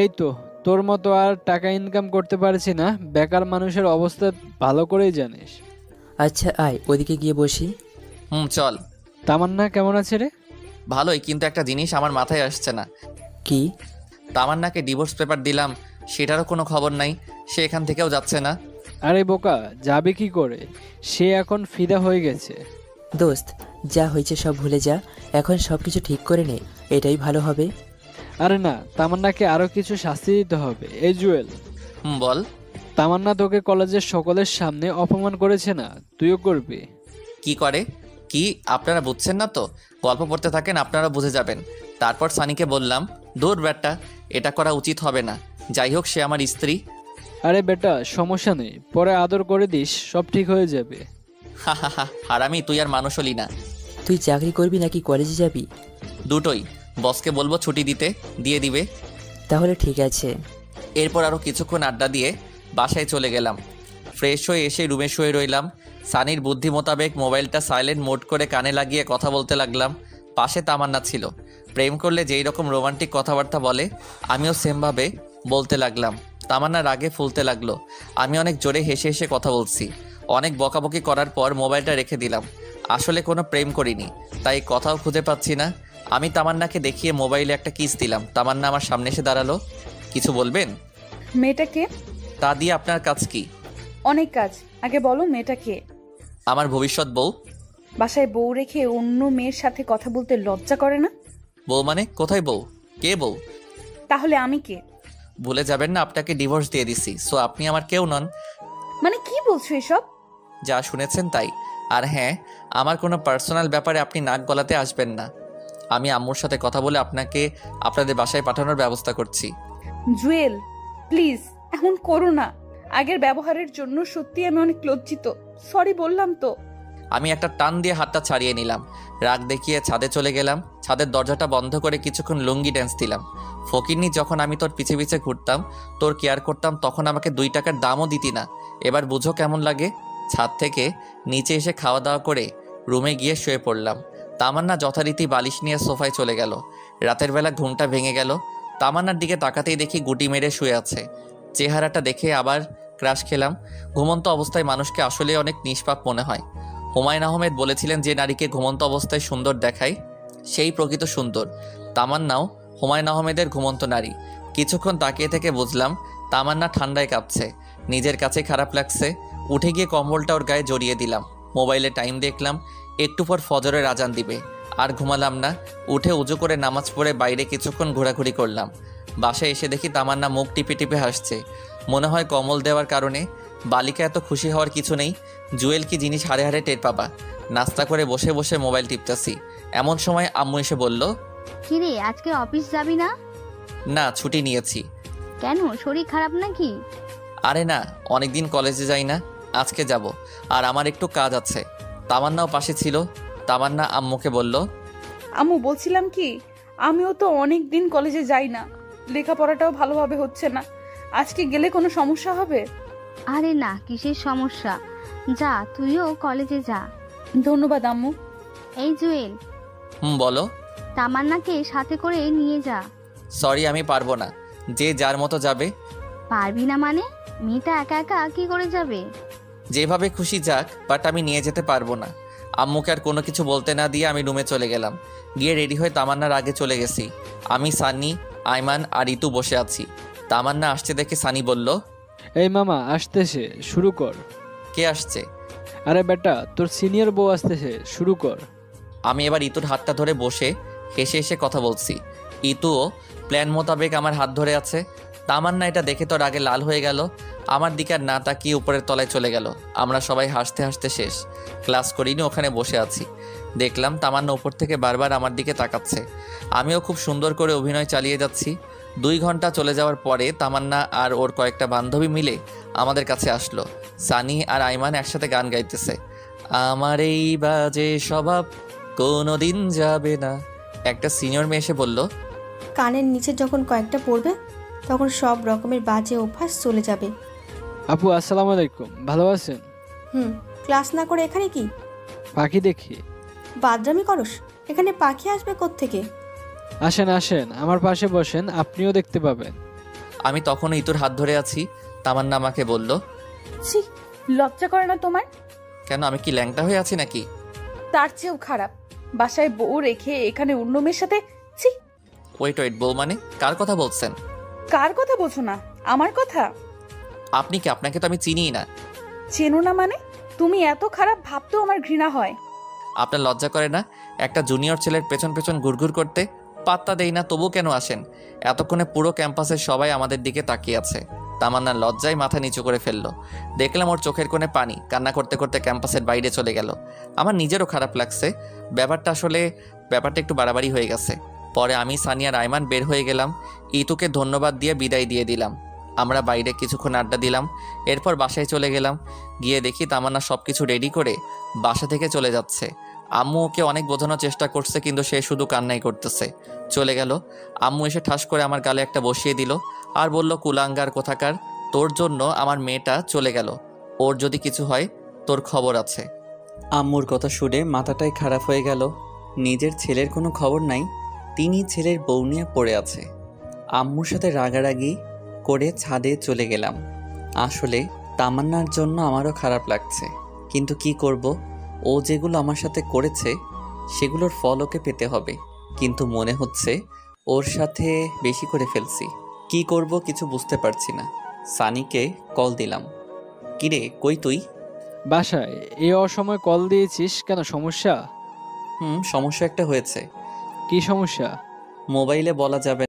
এই তো, তোর মতো আর টাকা ইনকাম করতে পারছি না, বেকার মানুষের অবস্থা ভালো করেই জানিস। আচ্ছা আয় ওদিকে গিয়ে বসি। চল। তামান্না কেমন আছে রে? ভালোই, কিন্তু একটা জিনিস আমার মাথায় আসছে না। কি? তামান্নাকে ডিভোর্স পেপার দিলাম, সেটারও কোনো খবর নাই। সে এখান থেকেও যাচ্ছে না। আরে বোকা, যাবে কি করে? সে এখন ফিদা হয়ে গেছে। দোস্ত, যা হয়েছে সব ভুলে যা, এখন সব কিছু ঠিক করে নে, এটাই ভালো হবে। আরে না, তামান্নাকে আরো কিছু শাস্তি দিতে হবে। এই জুয়েল। বল। তামান্না তোকে কলেজের সকলের সামনে অপমান করেছে না, তুইও করবি। কি করে? কি আপনারা বুঝছেন না তো? গল্প পড়তে থাকেন, আপনারা বুঝে যাবেন। তারপর সানিকে বললাম, দূর ব্যাটা, এটা করা উচিত হবে না। যাই হোক, সে আমার স্ত্রী। আরে বেটা, সমস্যা নেই, পরে আদর করে দিস, সব ঠিক হয়ে যাবে। হা হা হা, হারামি, তুই আর মানুষ হলি না। তুই চাকরি করবি নাকি কলেজে যাবি? দুটোই। বসকে বলবো ছুটি দিয়ে দিবে। তাহলে ঠিক আছে। এরপর আরও কিছুক্ষণ আড্ডা দিয়ে বাসায় চলে গেলাম। ফ্রেশ হয়ে এসে রুমে শুয়ে রইলাম। সানির বুদ্ধি মোতাবেক মোবাইলটা সাইলেন্ট মোড করে কানে লাগিয়ে কথা বলতে লাগলাম। পাশে তামান্না ছিল। প্রেম করলে যেই রকম রোমান্টিক কথাবার্তা বলে, আমিও সেমভাবে বলতে লাগলাম। তামান্না রাগে ফুলতে লাগলো। আমি অনেক জোরে হেসে হেসে কথা বলছি। অনেক বকাবকি করার পর মোবাইলটা রেখে দিলাম। আসলে কোনো প্রেম করিনি, তাই কথাও খুঁজে পাচ্ছি না। আমি তামান্নাকে দেখিয়ে মোবাইলে একটা কিস দিলাম। তামান্না আমার সামনে এসে দাঁড়ালো। কিছু বলবেন? মেয়েটা কে? তা দিয়ে আপনার কাজ কি? অনেক কাজ, আগে বলো মেয়েটা কে? আমার ভবিষ্যৎ বউ। বাসায় বউ রেখে অন্য মেয়ের সাথে কথা বলতে লজ্জা করে না? বউ মানে? কোথায় বউ? কে বউ? তাহলে আমি কে? ভুলে যাবেন না, আপনাকে ডিভোর্স দিয়ে দিছি, সো আপনি আমার কেউ নন। মানে কি বলছো এসব? যা শুনেছেন তাই। আর হ্যাঁ, আমার কোনো পার্সোনাল ব্যাপারে আপনি নাক গলাতে আসবেন না। আমি আম্মুর সাথে কথা বলে আপনাকে আপনাদের বাসায় পাঠানোর ব্যবস্থা করছি। জুয়েল, প্লিজ এমন করো না। আগের ব্যবহারের জন্য সত্যি আমি অনেক লজ্জিত। সরি বললাম তো। আমি একটা টান দিয়ে হাতটা ছাড়িয়ে নিলাম। রাগ দেখিয়ে ছাদে চলে গেলাম। ছাদের দরজাটা বন্ধ করে কিছুক্ষণ লুঙ্গি ড্যান্স দিলাম। ফকিরনি, যখন আমি তোর পিছে পিছে ঘুরতাম, তোর কেয়ার করতাম, তখন আমাকে 2 টাকার দামও দিতি না। এবার বুঝো কেমন লাগে। ছাদ থেকে নিচে এসে খাওয়া দাওয়া করে রুমে গিয়ে শুয়ে পড়লাম। তামান্না যথারীতি বালিশ নিয়ে সোফায় চলে গেল। রাতের বেলা ঘুমটা ভেঙে গেল। তামান্নার দিকে তাকাতেই দেখি গুটি মেরে শুয়ে আছে। চেহারাটা দেখে আবার ক্রাশ খেলাম। ঘুমন্ত অবস্থায় মানুষকে আসলে অনেক নিষ্পাপ মনে হয়। হুমায়ুন আহমেদ বলেছিলেন, যে নারীকে ঘুমন্ত অবস্থায় সুন্দর দেখায় সেই প্রকৃত সুন্দর। তামান্নাও হুমায়ুন আহমেদের ঘুমন্ত নারী। কিছুক্ষণ তাকিয়ে থেকে বুঝলাম তামান্না ঠান্ডায় কাঁপছে। নিজের কাছে খারাপ লাগছে। উঠে গিয়ে কম্বলটা ওর গায়ে জড়িয়ে দিলাম। মোবাইলে টাইম দেখলাম, একটু পর ফজরের আজান দিবে। আর ঘুমালাম না। উঠে উজু করে নামাজ পড়ে বাইরে কিছুক্ষণ ঘোরাঘুরি করলাম। বাসায় এসে দেখি তামান্না মুখ টিপে টিপে হাসছে। মনে হয় কম্বল দেওয়ার কারণে। বালিকা এত খুশি হওয়ার কিছু নেই। জুয়েল কি জিনিস হারে হারে টের পাবা। নাস্তা করে বসে বসে মোবাইল টিপতাছি। এমন সময় আম্মু এসে বলল, কিরে, আজকে অফিস যাবি না? না, ছুটি নিয়েছি। কেন, শরীর খারাপ নাকি? আরে না, অনেকদিন কলেজে যাই না, আজকে যাব। আর আমার একটু কাজ আছে। তামান্নাও পাশে ছিল। তামান্না আম্মুকে বলল, আম্মু বলছিলাম কি, আমিও তো অনেক দিন কলেজে যাই না, লেখাপড়াটাও ভালোভাবে হচ্ছে না। আজকে গেলে কোনো সমস্যা হবে? আরে না, কিসের সমস্যা, যা, তুইও কলেজে যা। ধন্যবাদ আম্মু। এই জুয়েল, বলো। তামান্নাকে সাথে করে নিয়ে যা। সরি, আমি পারবো না। যে যার মতো যাবে। পারবি না মানে? মেয়েটা একা একা কি করে যাবে? যেভাবে খুশি যাক, বাট আমি নিয়ে যেতে পারবো না। আম্মুকে আর কোনো কিছু বলতে না দিয়ে আমি রুমে চলে গেলাম। গিয়ে রেডি হয়ে তামান্নার আগে চলে গেছি। আমি, সানি, আইমান আর ঋতু বসে আছি। তামান্না আসছে দেখে সানি বলল, এই মামা আসতেছে, শুরু কর। কে আসছে? আরে বেটা, তোর সিনিয়র বউ আসতেছে, শুরু কর। আমি এবার ইতুর হাতটা ধরে বসে হেসে হেসে কথা বলছি। ইতুও প্ল্যান মোতাবেক আমার হাত ধরে আছে। তামান্না এটা দেখে তোর আগে লাল হয়ে গেল। আমার দিকে আর না তাকিয়ে উপরের তলায় চলে গেল। আমরা সবাই হাসতে হাসতে শেষ। ক্লাস করিনি, ওখানে বসে আছি। দেখলাম তামান্না উপর থেকে বারবার আমার দিকে তাকাচ্ছে। আমিও খুব সুন্দর করে অভিনয় চালিয়ে যাচ্ছি। 2 ঘন্টা চলে যাওয়ার পরে তামান্না আর ওর কয়েকটা বান্ধবী মিলে আমাদের কাছে আসলো। সানি আর আইমান একসাথে গান গাইতেছে। আমার এই বাজে স্বভাব কোনোদিন যাবে না। একটা সিনিয়র মেয়ে এসে বলল, কানের নিচে যখন কয়েকটা পড়বে তখন সব রকমের বাজে অভ্যাস চলে যাবে। আপু আসসালামু আলাইকুম, ভালো আছেন? ক্লাস না করে এখানে কি পাখি দেখি। বাদরামি করস? এখানে পাখি আসবে কোত্থেকে? আসেন আসেন, আমার পাশে বসেন, আপনিও দেখতে পাবেন। আমি তখনও ইতুর হাত ধরে আছি। তামান্না আমাকে বলল, ছি, লজ্জা করে না তোমার? কেন আমি কি ল্যাংটা হয়ে আছি নাকি? তার চেয়েও খারাপ, বাসায় বউ রেখে এখানে অন্য মেয়ের সাথে। ছি। ওয়েট ওয়েট, বউ মানে কার কথা বলছেন? কার কথা বলছো না? আমার কথা। আপনি কি? আপনাকে তো আমি চিনিই না। চেনো না মানে? তুমি এত খারাপ ভাবতেও আমার ঘৃণা হয়। আপনার লজ্জা করে না একটা জুনিয়র ছেলের পেছন পেছন ঘুরঘুর করতে? পাত্তা দেই না তবু কেন আসেন? এতক্ষণে পুরো ক্যাম্পাসের সবাই আমাদের দিকে তাকিয়ে আছে। তামান্না লজ্জায় মাথা নিচু করে ফেললো। দেখলাম ওর চোখের কোণে পানি, কান্না করতে করতে ক্যাম্পাসের বাইরে চলে গেল। আমার নিজেরও খারাপ লাগছে। ব্যাপারটা একটু বাড়াবাড়ি হয়ে গেছে। পরে আমি, সানিয়া, রায়মান বের হয়ে গেলাম। ইতুকে ধন্যবাদ দিয়ে বিদায় দিয়ে দিলাম। আমরা বাইরে কিছুক্ষণ আড্ডা দিলাম। এরপর বাসায় চলে গেলাম। গিয়ে দেখি তামান্না সব কিছু রেডি করে বাসা থেকে চলে যাচ্ছে। আম্মু ওকে অনেক বোঝানোর চেষ্টা করছে, কিন্তু সে শুধু কান্নাই করতেছে। চলে গেল। আম্মু এসে ঠাস করে আমার গালে একটা বসিয়ে দিল আর বলল, কুলাঙ্গার কোথাকার, তোর জন্য আমার মেয়েটা চলে গেল। ওর যদি কিছু হয় তোর খবর আছে। আম্মুর কথা শুনে মাথাটাই খারাপ হয়ে গেল। নিজের ছেলের কোনো খবর নাই, তিনি ছেলের বউ নিয়ে পড়ে আছে। আম্মুর সাথে রাগারাগি করে ছাদে চলে গেলাম। আসলে তামান্নার জন্য আমারও খারাপ লাগছে, কিন্তু কি করব? ও যেগুলো আমার সাথে করেছে সেগুলোর ফল ওকে পেতে হবে। কিন্তু মনে হচ্ছে ওর সাথে বেশি করে ফেলছি। কি করব কিছু বুঝতে পারছি না। সানিকে কল দিলাম। কিরে, কই তুই? বাসায়। এই অসময় কল দিয়েছিস কেন, সমস্যা? সমস্যা একটা হয়েছে। কি সমস্যা? মোবাইলে বলা যাবে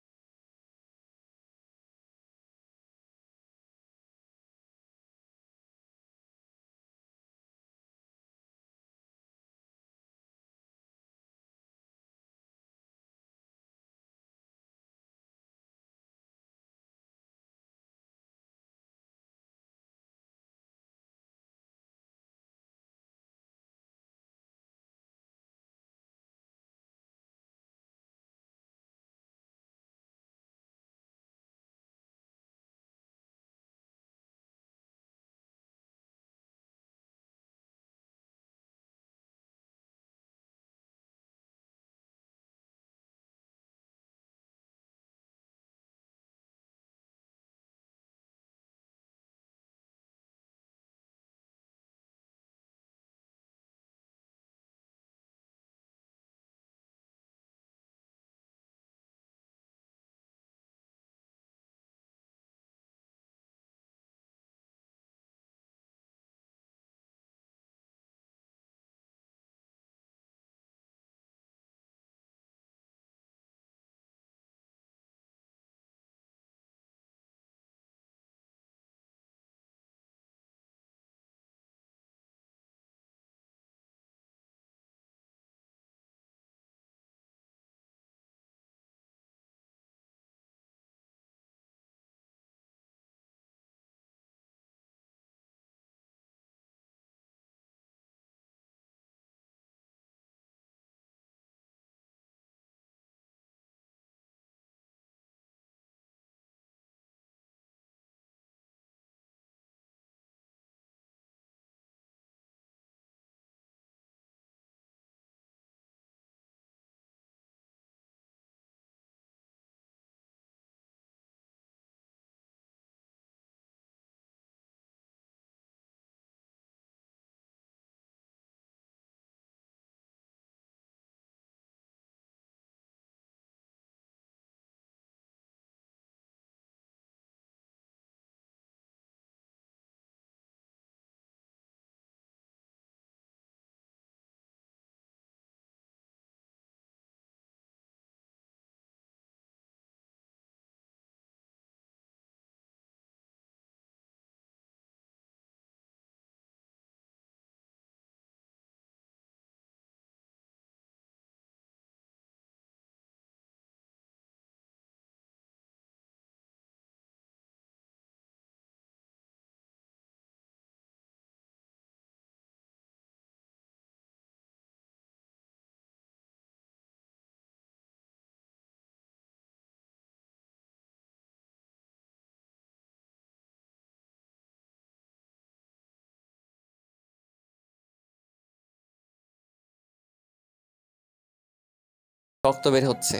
রক্ত বের হচ্ছে।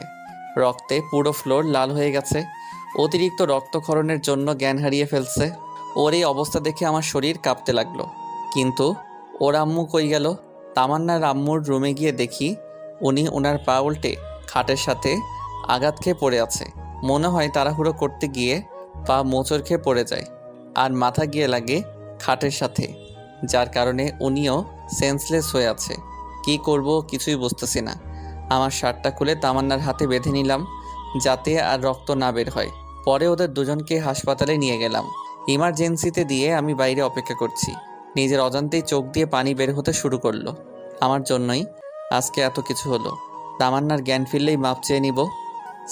রক্তে পুরো ফ্লোর লাল হয়ে গেছে। অতিরিক্ত রক্তক্ষরণের জন্য জ্ঞান হারিয়ে ফেলছে। ওর এই অবস্থা দেখে আমার শরীর কাঁপতে লাগলো। কিন্তু ওর আম্মু কই গেল? তামান্নার আম্মুর রুমে গিয়ে দেখি উনি ওনার পা উল্টে খাটের সাথে আঘাত খেয়ে পড়ে আছে। মনে হয় তাড়াহুড়ো করতে গিয়ে পা মোচড় খেয়ে পড়ে যায় আর মাথা গিয়ে লাগে খাটের সাথে, যার কারণে উনিও সেন্সলেস হয়ে আছে। কি করব কিছুই বুঝতেছি না। আমার শার্টটা খুলে তামান্নার হাতে বেঁধে নিলাম যাতে আর রক্ত না বের হয়। পরে ওদের দুজনকে হাসপাতালে নিয়ে গেলাম। ইমার্জেন্সিতে দিয়ে আমি বাইরে অপেক্ষা করছি। নিজের অজান্তেই চোখ দিয়ে পানি বের হতে শুরু করলো। আমার জন্যই আজকে এত কিছু হলো। তামান্নার জ্ঞান ফিরলেই মাপ চেয়ে নিব।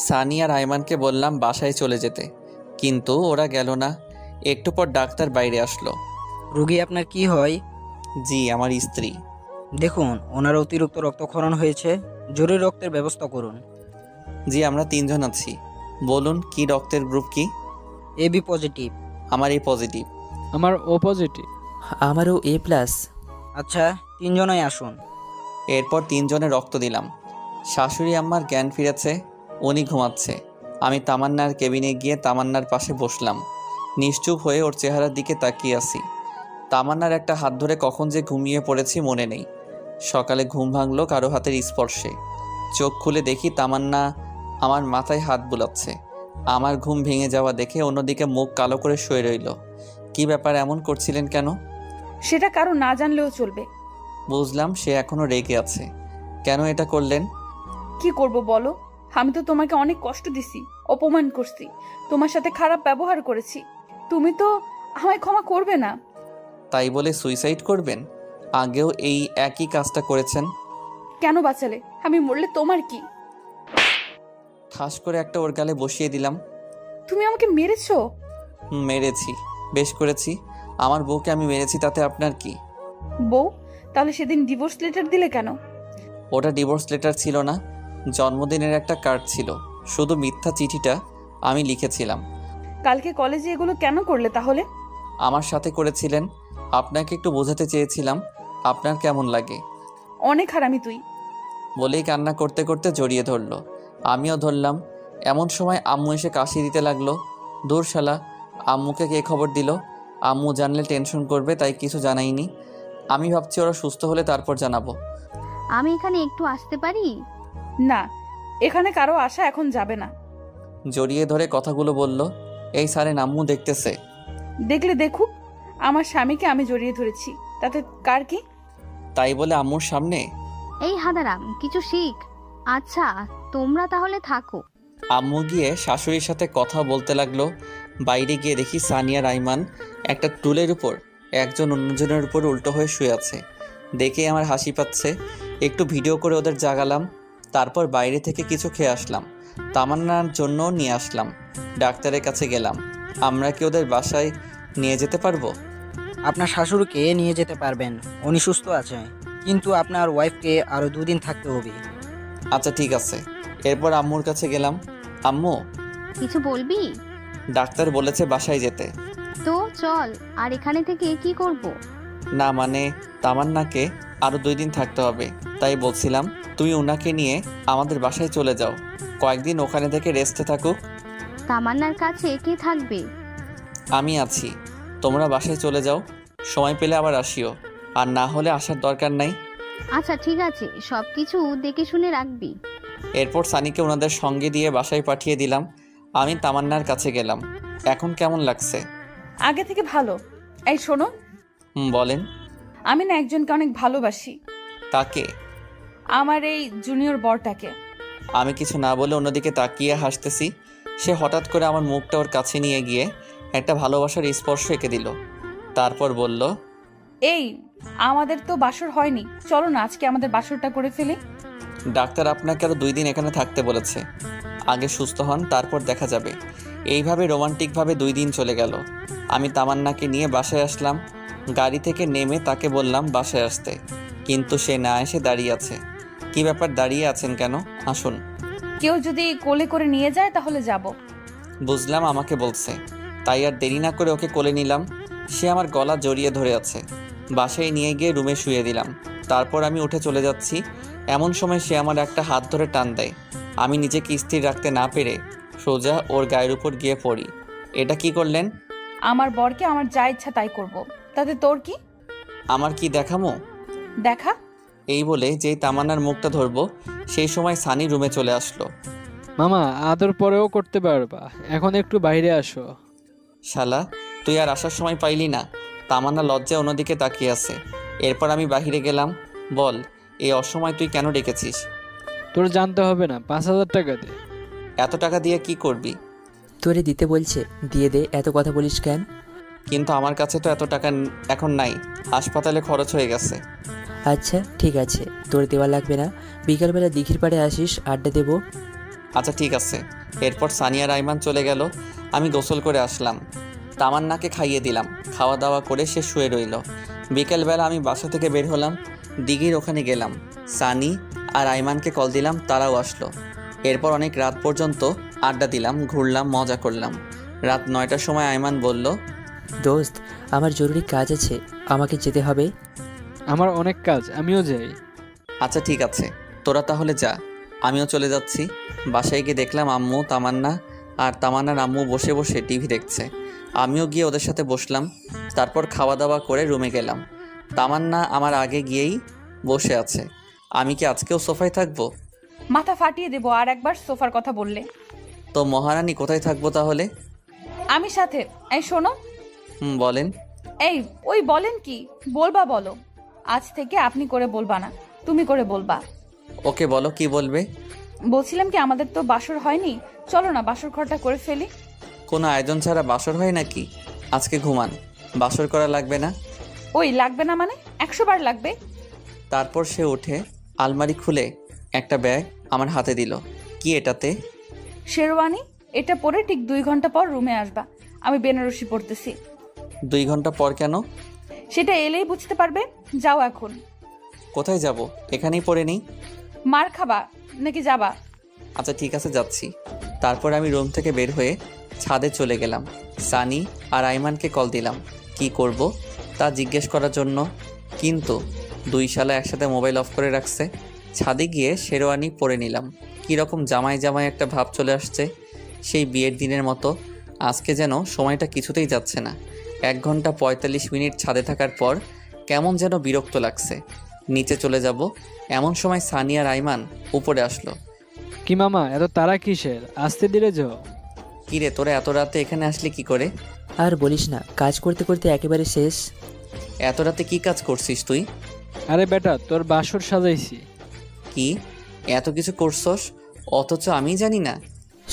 সানি আর আইমানকে বললাম বাসায় চলে যেতে, কিন্তু ওরা গেল না। একটু পর ডাক্তার বাইরে আসলো। রোগী আপনার কি হয়? জি, আমার স্ত্রী। দেখুন, ওনার অতিরিক্ত রক্তক্ষরণ হয়েছে, জরুরি রক্তের ব্যবস্থা করুন। জি, আমরা 3 জন আছি। বলুন কি রক্তের গ্রুপ কি? AB positive. আমার এই পজিটিভ। আমার ও পজিটিভ। আমারও A+। আচ্ছা, 3 জনই আসুন। এরপর 3 জনের রক্ত দিলাম। শাশুড়ি আম্মার জ্ঞান ফিরেছে, উনি ঘুমাচ্ছে। আমি তামান্নার কেবিনে গিয়ে তামান্নার পাশে বসলাম। নিশ্চুপ হয়ে ওর চেহারার দিকে তাকিয়ে আছি। তামান্নার একটা হাত ধরে কখন যে ঘুমিয়ে পড়েছি মনে নেই। সকালে ঘুম ভাঙলো কারো হাতের স্পর্শে। চোখ খুলে দেখি তামান্না আমার মাথায় হাত বুলাচ্ছে। আমার ঘুম ভেঙে যাওয়া দেখে অন্যদিকে মুখ কালো করে শুয়ে রইল। কি ব্যাপার, এমন করছিলেন কেন? সেটা কারো না জানলেও চলবে। বুঝলাম সে এখনো রেগে আছে। কেন এটা করলেন? কি করব বলো? আমি তো তোমাকে অনেক কষ্ট দিছি, অপমান করছি, তোমার সাথে খারাপ ব্যবহার করেছি। তুমি তো আমায় ক্ষমা করবে না। তাই বলে সুইসাইড করবেন? আগেও এই একই কাজটা করেছেন। কেন বাঁচালে? আমি মরলে তোমার কি? ঠাস করে একটা ওর গালে বসিয়ে দিলাম। তুমি আমাকে মেরেছো? মেরেছি, বেশ করেছি। আমার বউকে আমি মেরেছি, তাতে আপনার কি? বউ? তাহলে সেদিন ডিভোর্স লেটার দিলে কেন? ওটা ডিভোর্স লেটার ছিল না, জন্মদিনের একটা কার্ড ছিল। শুধু মিথ্যা চিঠিটা আমি লিখেছিলাম। কালকে কলেজে এগুলো কেন করলে তাহলে? আমার সাথে করেছিলেন, আপনাকে একটু বোঝাতে চেয়েছিলাম আপনার কেমন লাগে। অনেক হারামি তুই। বলেই কান্না করতে করতে জড়িয়ে ধরলো। আমিও ধরলাম। এমন সময় আম্মু এসে কাশি দিতে লাগলো। দূর শালা, আম্মুকে কে খবর দিল? আম্মু জানলে টেনশন করবে, তাই কিছু জানাইনি। আমি ভাবছি ওরা সুস্থ হলে তারপর জানাবো। আমি এখানে একটু আসতে পারি? না, এখানে কারো আশা এখন যাবে না। জড়িয়ে ধরে কথাগুলো বলল। এই সারেন, আম্মু দেখতেছে। দেখলে দেখুক, আমার স্বামীকে আমি জড়িয়ে ধরেছি, তাতে কার কি? তাই বলে আম্মুর সামনে? এই হাদারাম, কিছু শিখ। আচ্ছা, তোমরা তাহলে থাকো। আম্মু গিয়ে শাশুড়ির সাথে কথা বলতে লাগলো। বাইরে গিয়ে দেখি সানিয়া রাইমান একটা টুলের উপর একজন অন্যজনের উপর উল্টো হয়ে শুয়ে আছে। দেখে আমার হাসি পাচ্ছে। একটু ভিডিও করে ওদের জাগালাম। তারপর বাইরে থেকে কিছু খেয়ে আসলাম। তামান্নার জন্য নিয়ে আসলাম। ডাক্তারের কাছে গেলাম। আমরা কি ওদের বাসায় নিয়ে যেতে পারবো? আপনার শাশুড়িকে নিয়ে যেতে পারবেন, উনি সুস্থ আছে, কিন্তু আপনার ওয়াইফকে আরও 2 দিন থাকতে হবে। আচ্ছা ঠিক আছে। এরপর আম্মুর কাছে গেলাম। আম্মু, কিছু বলবি? ডাক্তার বলেছে বাসায় যেতে। তো চল। আর এখানে থেকে কি করব? না মানে তামান্নাকে আরও 2 দিন থাকতে হবে, তাই বলছিলাম তুমি ওনাকে নিয়ে আমাদের বাসায় চলে যাও। কয়েকদিন ওখানে থেকে রেস্টে থাকুক। তামান্নার কাছে কে থাকবে? আমি আছি। তোমরা বাসায় চলে যাও, সময় পেলে আবার আসিও, আর না হলে আসার দরকার নাই। আচ্ছা ঠিক আছে, সব কিছু দেখে শুনে রাখবি। এরপর সানিকে ওনাদের সঙ্গে দিয়ে বাসায় পাঠিয়ে দিলাম। আমি তামান্নার কাছে গেলাম। এখন কেমন লাগছে? আগে থেকে ভালো। এই শোনো। বলেন। আমি না একজনকে অনেক ভালোবাসি। কাকে? আমার এই জুনিয়র বরটাকে। আমি কিছু না বলে অন্যদিকে তাকিয়ে হাসতেছি। সে হঠাৎ করে আমার মুখটা ওর কাছে নিয়ে গিয়ে একটা ভালোবাসার স্পর্শ এঁকে দিল। তারপর বলল, এই আমাদের তো বাসর হয়নি, চলো না আজকে আমাদের বাসরটা করে ফেলি। ডাক্তার আপনাকে আরো 2 দিন এখানে থাকতে বলেছে। আগে সুস্থ হন, তারপর দেখা যাবে। এইভাবে রোমান্টিকভাবে 2 দিন চলে গেল। আমি তামান্নাকে নিয়ে বাসায় আসলাম। গাড়ি থেকে নেমে তাকে বললাম বাসায় আসতে, কিন্তু সে না এসে দাঁড়িয়ে আছে। কি ব্যাপার, দাঁড়িয়ে আছেন কেন? আসুন। কেউ যদি কোলে করে নিয়ে যায় তাহলে যাব। বুঝলাম আমাকে বলছে, তাই আর দেরি না করে ওকে কোলে নিলাম। সে আমার গলা জড়িয়ে ধরে আছে। বাসায় নিয়ে গিয়ে রুমে শুয়ে দিলাম। তারপর আমি উঠে চলে যাচ্ছি। এমন সময় সে আমার একটা হাত ধরে টান দেয়। আমি নিজেকে স্থির রাখতে না পেরে সোজা ওর গায়ের উপর গিয়ে পড়ি। এটা কি করলেন? আমার বরকে আমার যা ইচ্ছা তাই করব, তাতে তোর কি? আমার কি দেখামো? দেখা। এই বলে যেই তামান্নার মুখটা ধরবো সেই সময় সানি রুমে চলে আসলো। মামা আদর পরেও করতে পারবা, এখন একটু বাইরে আসো। শালা, তুই আর আসার সময় পাইলি না? তামান্না লজ্জায় অন্যদিকে তাকিয়ে আছে। এরপর আমি বাহিরে গেলাম। বল, এই অসময় তুই কেন ডেকেছিস? তোর জানতে হবে না, 5,000 টাকা দে। এত টাকা দিয়ে কি করবি? তোরে দিতে বলছে, দিয়ে দে, এত কথা বলিস কেন? কিন্তু আমার কাছে তো এত টাকা এখন নাই, হাসপাতালে খরচ হয়ে গেছে। আচ্ছা ঠিক আছে, তোর দেওয়া লাগবে না। বিকালবেলা দিঘির পাড়ে আসিস, আড্ডা দেবো। আচ্ছা ঠিক আছে। এরপর সানিয়া রাইমান চলে গেল। আমি গোসল করে আসলাম, তামান্নাকে খাইয়ে দিলাম। খাওয়া দাওয়া করে সে শুয়ে রইল। বিকেলবেলা আমি বাসা থেকে বের হলাম, দিঘির ওখানে গেলাম। সানি আর আইমানকে কল দিলাম, তারাও আসলো। এরপর অনেক রাত পর্যন্ত আড্ডা দিলাম, ঘুরলাম, মজা করলাম। রাত 9টার সময় আইমান বলল, দোস্ত, আমার জরুরি কাজ আছে, আমাকে যেতে হবে। আমার অনেক কাজ, আমিও যাই। আচ্ছা ঠিক আছে, তোরা তাহলে যা, আমিও চলে যাচ্ছি। বাসায় গিয়ে দেখলাম আম্মু, তামান্না আর তামান্নার আম্মু বসে বসে টিভি দেখছে। আমিও গিয়ে ওদের সাথে বসলাম। তারপর খাওয়া দাওয়া করে রুমে গেলাম। তামান্না আমার আগে গিয়েই বসে আছে। আমি কি আজকেও সোফায় থাকবো? মাথা ফাটিয়ে দেবো আর একবার সোফার কথা বললে। তো মহারানী কোথায় থাকবো তাহলে? আমি সাথে। এই শোনো। বলেন। এই ওই বলেন কি বলবা বলো। আজ থেকে আপনি করে বলবা না, তুমি করে বলবা। ওকে বলো, কি বলবে? বলছিলাম কি, আমাদের তো বাসর হয়নি, চলো না বাসর ঘরটা করে ফেলি। কোনো আয়োজন ছাড়া বাসর হয় নাকি? আজকে ঘুমান, বাসর করা লাগবে না। ওই লাগবে না মানে 100 বার লাগবে। তারপর সে উঠে আলমারি খুলে একটা ব্যাগ আমার হাতে দিল। কি এটাতে? শেরওয়ানি। এটা পরে ঠিক 2 ঘন্টা পর রুমে আসবা, আমি বেনারসি পড়তেছি। 2 ঘন্টা পর কেন? সেটা এলেই বুঝতে পারবে। যাও এখন। কোথায় যাব? এখানেই পরে নেই। মার খাবা নাকি যাবা? আচ্ছা ঠিক আছে, যাচ্ছি। তারপর আমি রুম থেকে বের হয়ে ছাদে চলে গেলাম। সানি আর আইমানকে কল দিলাম কি করব তা জিজ্ঞেস করার জন্য, কিন্তু 2 শালা একসাথে মোবাইল অফ করে রাখছে। ছাদে গিয়ে শেরওয়ানি পরে নিলাম। কীরকম জামাই জামাই একটা ভাব চলে আসছে, সেই বিয়ের দিনের মতো। আজকে যেন সময়টা কিছুতেই যাচ্ছে না। 1 ঘন্টা 45 মিনিট ছাদে থাকার পর কেমন যেন বিরক্ত লাগছে। নিচে চলে যাব, এমন সময় সানি আর আইমান উপরে আসলো। কি মামা, এত তারা কিসের? আসতে দিলে যাও। কিরে, তোরা এত রাতে এখানে আসলি কি করে? আর বলিস না, কাজ করতে করতে একেবারে শেষ। এত রাতে কি কাজ করছিস তুই? আরে বেটা, তোর বাসর সাজাইছি। কি এত কিছু করছস অথচ আমি জানি না?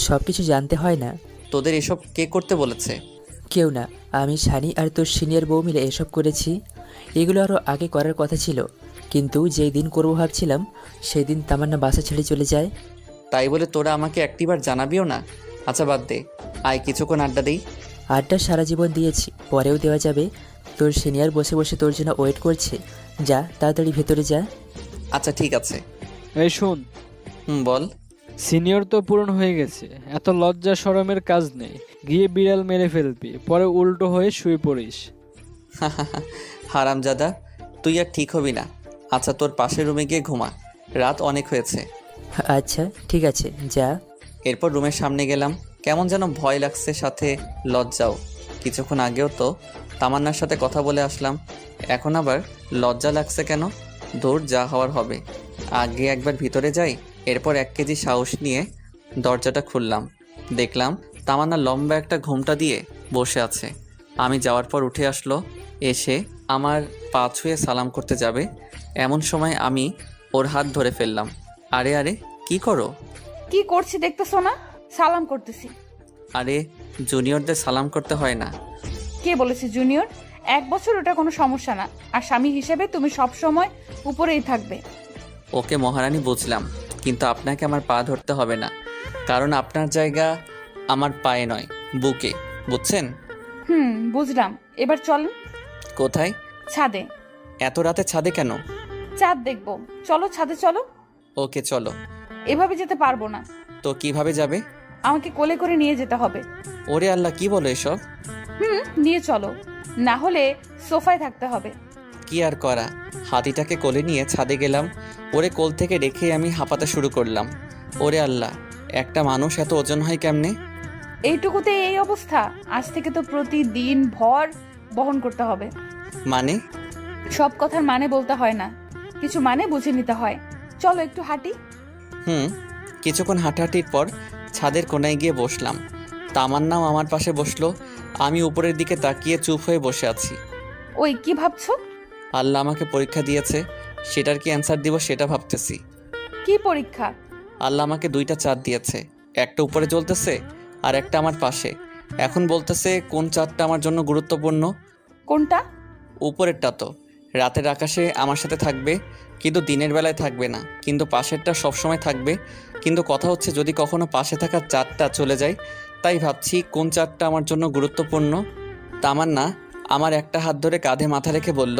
সব কিছু জানতে হয় না। তোদের এসব কে করতে বলেছে? কেউ না, আমি সানি আর তোর সিনিয়র বউ মিলে এসব করেছি। এগুলো আরও আগে করার কথা ছিল, কিন্তু যেই দিন করবো ভাবছিলাম সেই দিন তামান্না বাসা ছেড়ে চলে যায়। তাই বলে তোরা আমাকে একটিবার জানাবিও না? আচ্ছা বাদ দে, আয় কিছুক্ষণ আড্ডা দিই। আড্ডা সারা জীবন দিয়েছি, পরেও দেওয়া যাবে। তোর সিনিয়র বসে বসে তোর জন্য ওয়েট করছে, যা তাড়াতাড়ি ভেতরে যা। আচ্ছা ঠিক আছে। এই শোন। বল। সিনিয়র তো পূরণ হয়ে গেছে, এত লজ্জা শরমের কাজ নেই। গিয়ে বিড়াল মেরে ফেলবি, পরে উল্টো হয়ে শুয়ে পড়িস। হারামজাদা, তুই আর ঠিক হবি না। আচ্ছা তোর পাশের রুমে গিয়ে ঘুমা, রাত অনেক হয়েছে। আচ্ছা ঠিক আছে, যা। এরপর রুমের সামনে গেলাম, কেমন যেন ভয় লাগছে, সাথে লজ্জাও। কিছুক্ষণ আগেও তো তামান্নার সাথে কথা বলে আসলাম, এখন আবার লজ্জা লাগছে কেন? দূর, যা হওয়ার হবে। আগে একবার ভিতরে যাই। এরপর 1 কেজি সাহস নিয়ে দরজাটা খুললাম। দেখলাম তামান্না লম্বা একটা ঘোমটা দিয়ে বসে আছে। আমি যাওয়ার পর উঠে আসলো, এসে আমার পা ছুঁয়ে সালাম করতে যাবে, এমন সময় আমি ওর হাত ধরে ফেললাম। আরে আরে, কি করো? কি করছি দেখতেছো না? সালাম করতেছি। আরে জুনিয়রদের সালাম করতে হয় না। কে বলেছে জুনিয়র? 1 বছর ওটা কোনো সমস্যা না, আর স্বামী হিসেবে তুমি সব সময় উপরেই থাকবে। ওকে মহারানী, বুঝলাম, কিন্তু আপনাকে আমার পা ধরতে হবে না, কারণ আপনার জায়গা আমার পায়ে নয়, বুকে, বুঝছেন? বুঝলাম। এবার চলেন। কোথায়? ছাদে। এত রাতে ছাদে কেন? চাঁদ দেখবো। চলো ছাদে চলো। ওকে চলো। এভাবে যেতে পারবো না। তো কিভাবে যাবে? আমাকে কোলে করে নিয়ে যেতে হবে। ওরে আল্লাহ, কি বলো এসব? নিয়ে চলো, না হলে সোফায় থাকতে হবে। কি আর করা, হাতিটাকে কোলে নিয়ে ছাদে গেলাম। ওরে কোল থেকে রেখে আমি হাঁপাতে শুরু করলাম। ওরে আল্লাহ, একটা মানুষ এত ওজন হয় কেমনে? এইটুকুতে এই অবস্থা? আজ থেকে তো প্রতিদিন ভর বহন করতে হবে। মানে? সব কথার মানে বলতে হয় না, কিছু মানে বুঝে নিতে হয়। চলো একটু হাঁটি। কিছুক্ষণ হাঁটাহাঁটির পর ছাদের কোনায় গিয়ে বসলাম। তামান্নাও আমার পাশে বসলো। আমি উপরের দিকে তাকিয়ে চুপ হয়ে বসে আছি। ওই কি ভাবছো? আল্লাহ আমাকে পরীক্ষা দিয়েছে, সেটার কি অ্যান্সার দিব সেটা ভাবতেছি। কি পরীক্ষা? আল্লাহ আমাকে 2টা চাঁদ দিয়েছে, একটা উপরে জ্বলতেছে আর একটা আমার পাশে। এখন বলতেছে কোন চাঁদটা আমার জন্য গুরুত্বপূর্ণ। কোনটা? উপরেরটা তো রাতের আকাশে আমার সাথে থাকবে, কিন্তু দিনের বেলায় থাকবে না, কিন্তু পাশেরটা সবসময় থাকবে। কিন্তু কথা হচ্ছে যদি কখনো পাশে থাকা চাঁদটা চলে যায়, তাই ভাবছি কোন চাঁদটা আমার জন্য গুরুত্বপূর্ণ। তামান্না আমার একটা হাত ধরে কাঁধে মাথা রেখে বলল,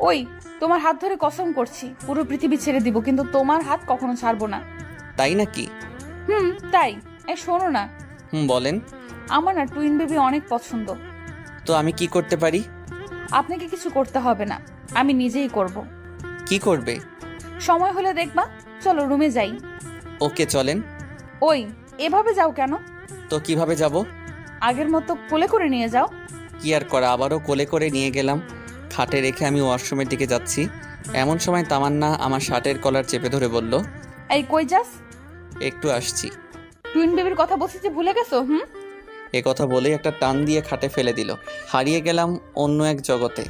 ওই তোমার হাত ধরে কসম করছি পুরো পৃথিবী ছেড়ে দিব, কিন্তু তোমার হাত কখনো ছাড়বো না। তাই নাকি? তাই। শোনো না। বলেন। আমার না টুইন বেবি অনেক পছন্দ। তো আমি কি করতে পারি? আপনাকে কিছু করতে হবে না, আমি নিজেই করব। কি করবে? সময় হলে দেখবা। চলো রুমে যাই। ওকে চলেন। ওই এভাবে যাও কেন? তো কিভাবে যাব? আগের মতো কোলে করে নিয়ে যাও। কি আর করা, আবারও কোলে করে নিয়ে গেলাম। খাটে রেখে আমি ওয়াশরুমের দিকে যাচ্ছি। এমন সময় তামান্না আমার শার্টের কলার চেপে ধরে বলল, এই কই যাস? একটু আসছি। টুইন বেবির কথা বলছি যে ভুলে গেছো? এ কথা বলেই একটা টান দিয়ে খাটে ফেলে দিল। হারিয়ে গেলাম অন্য এক জগতে।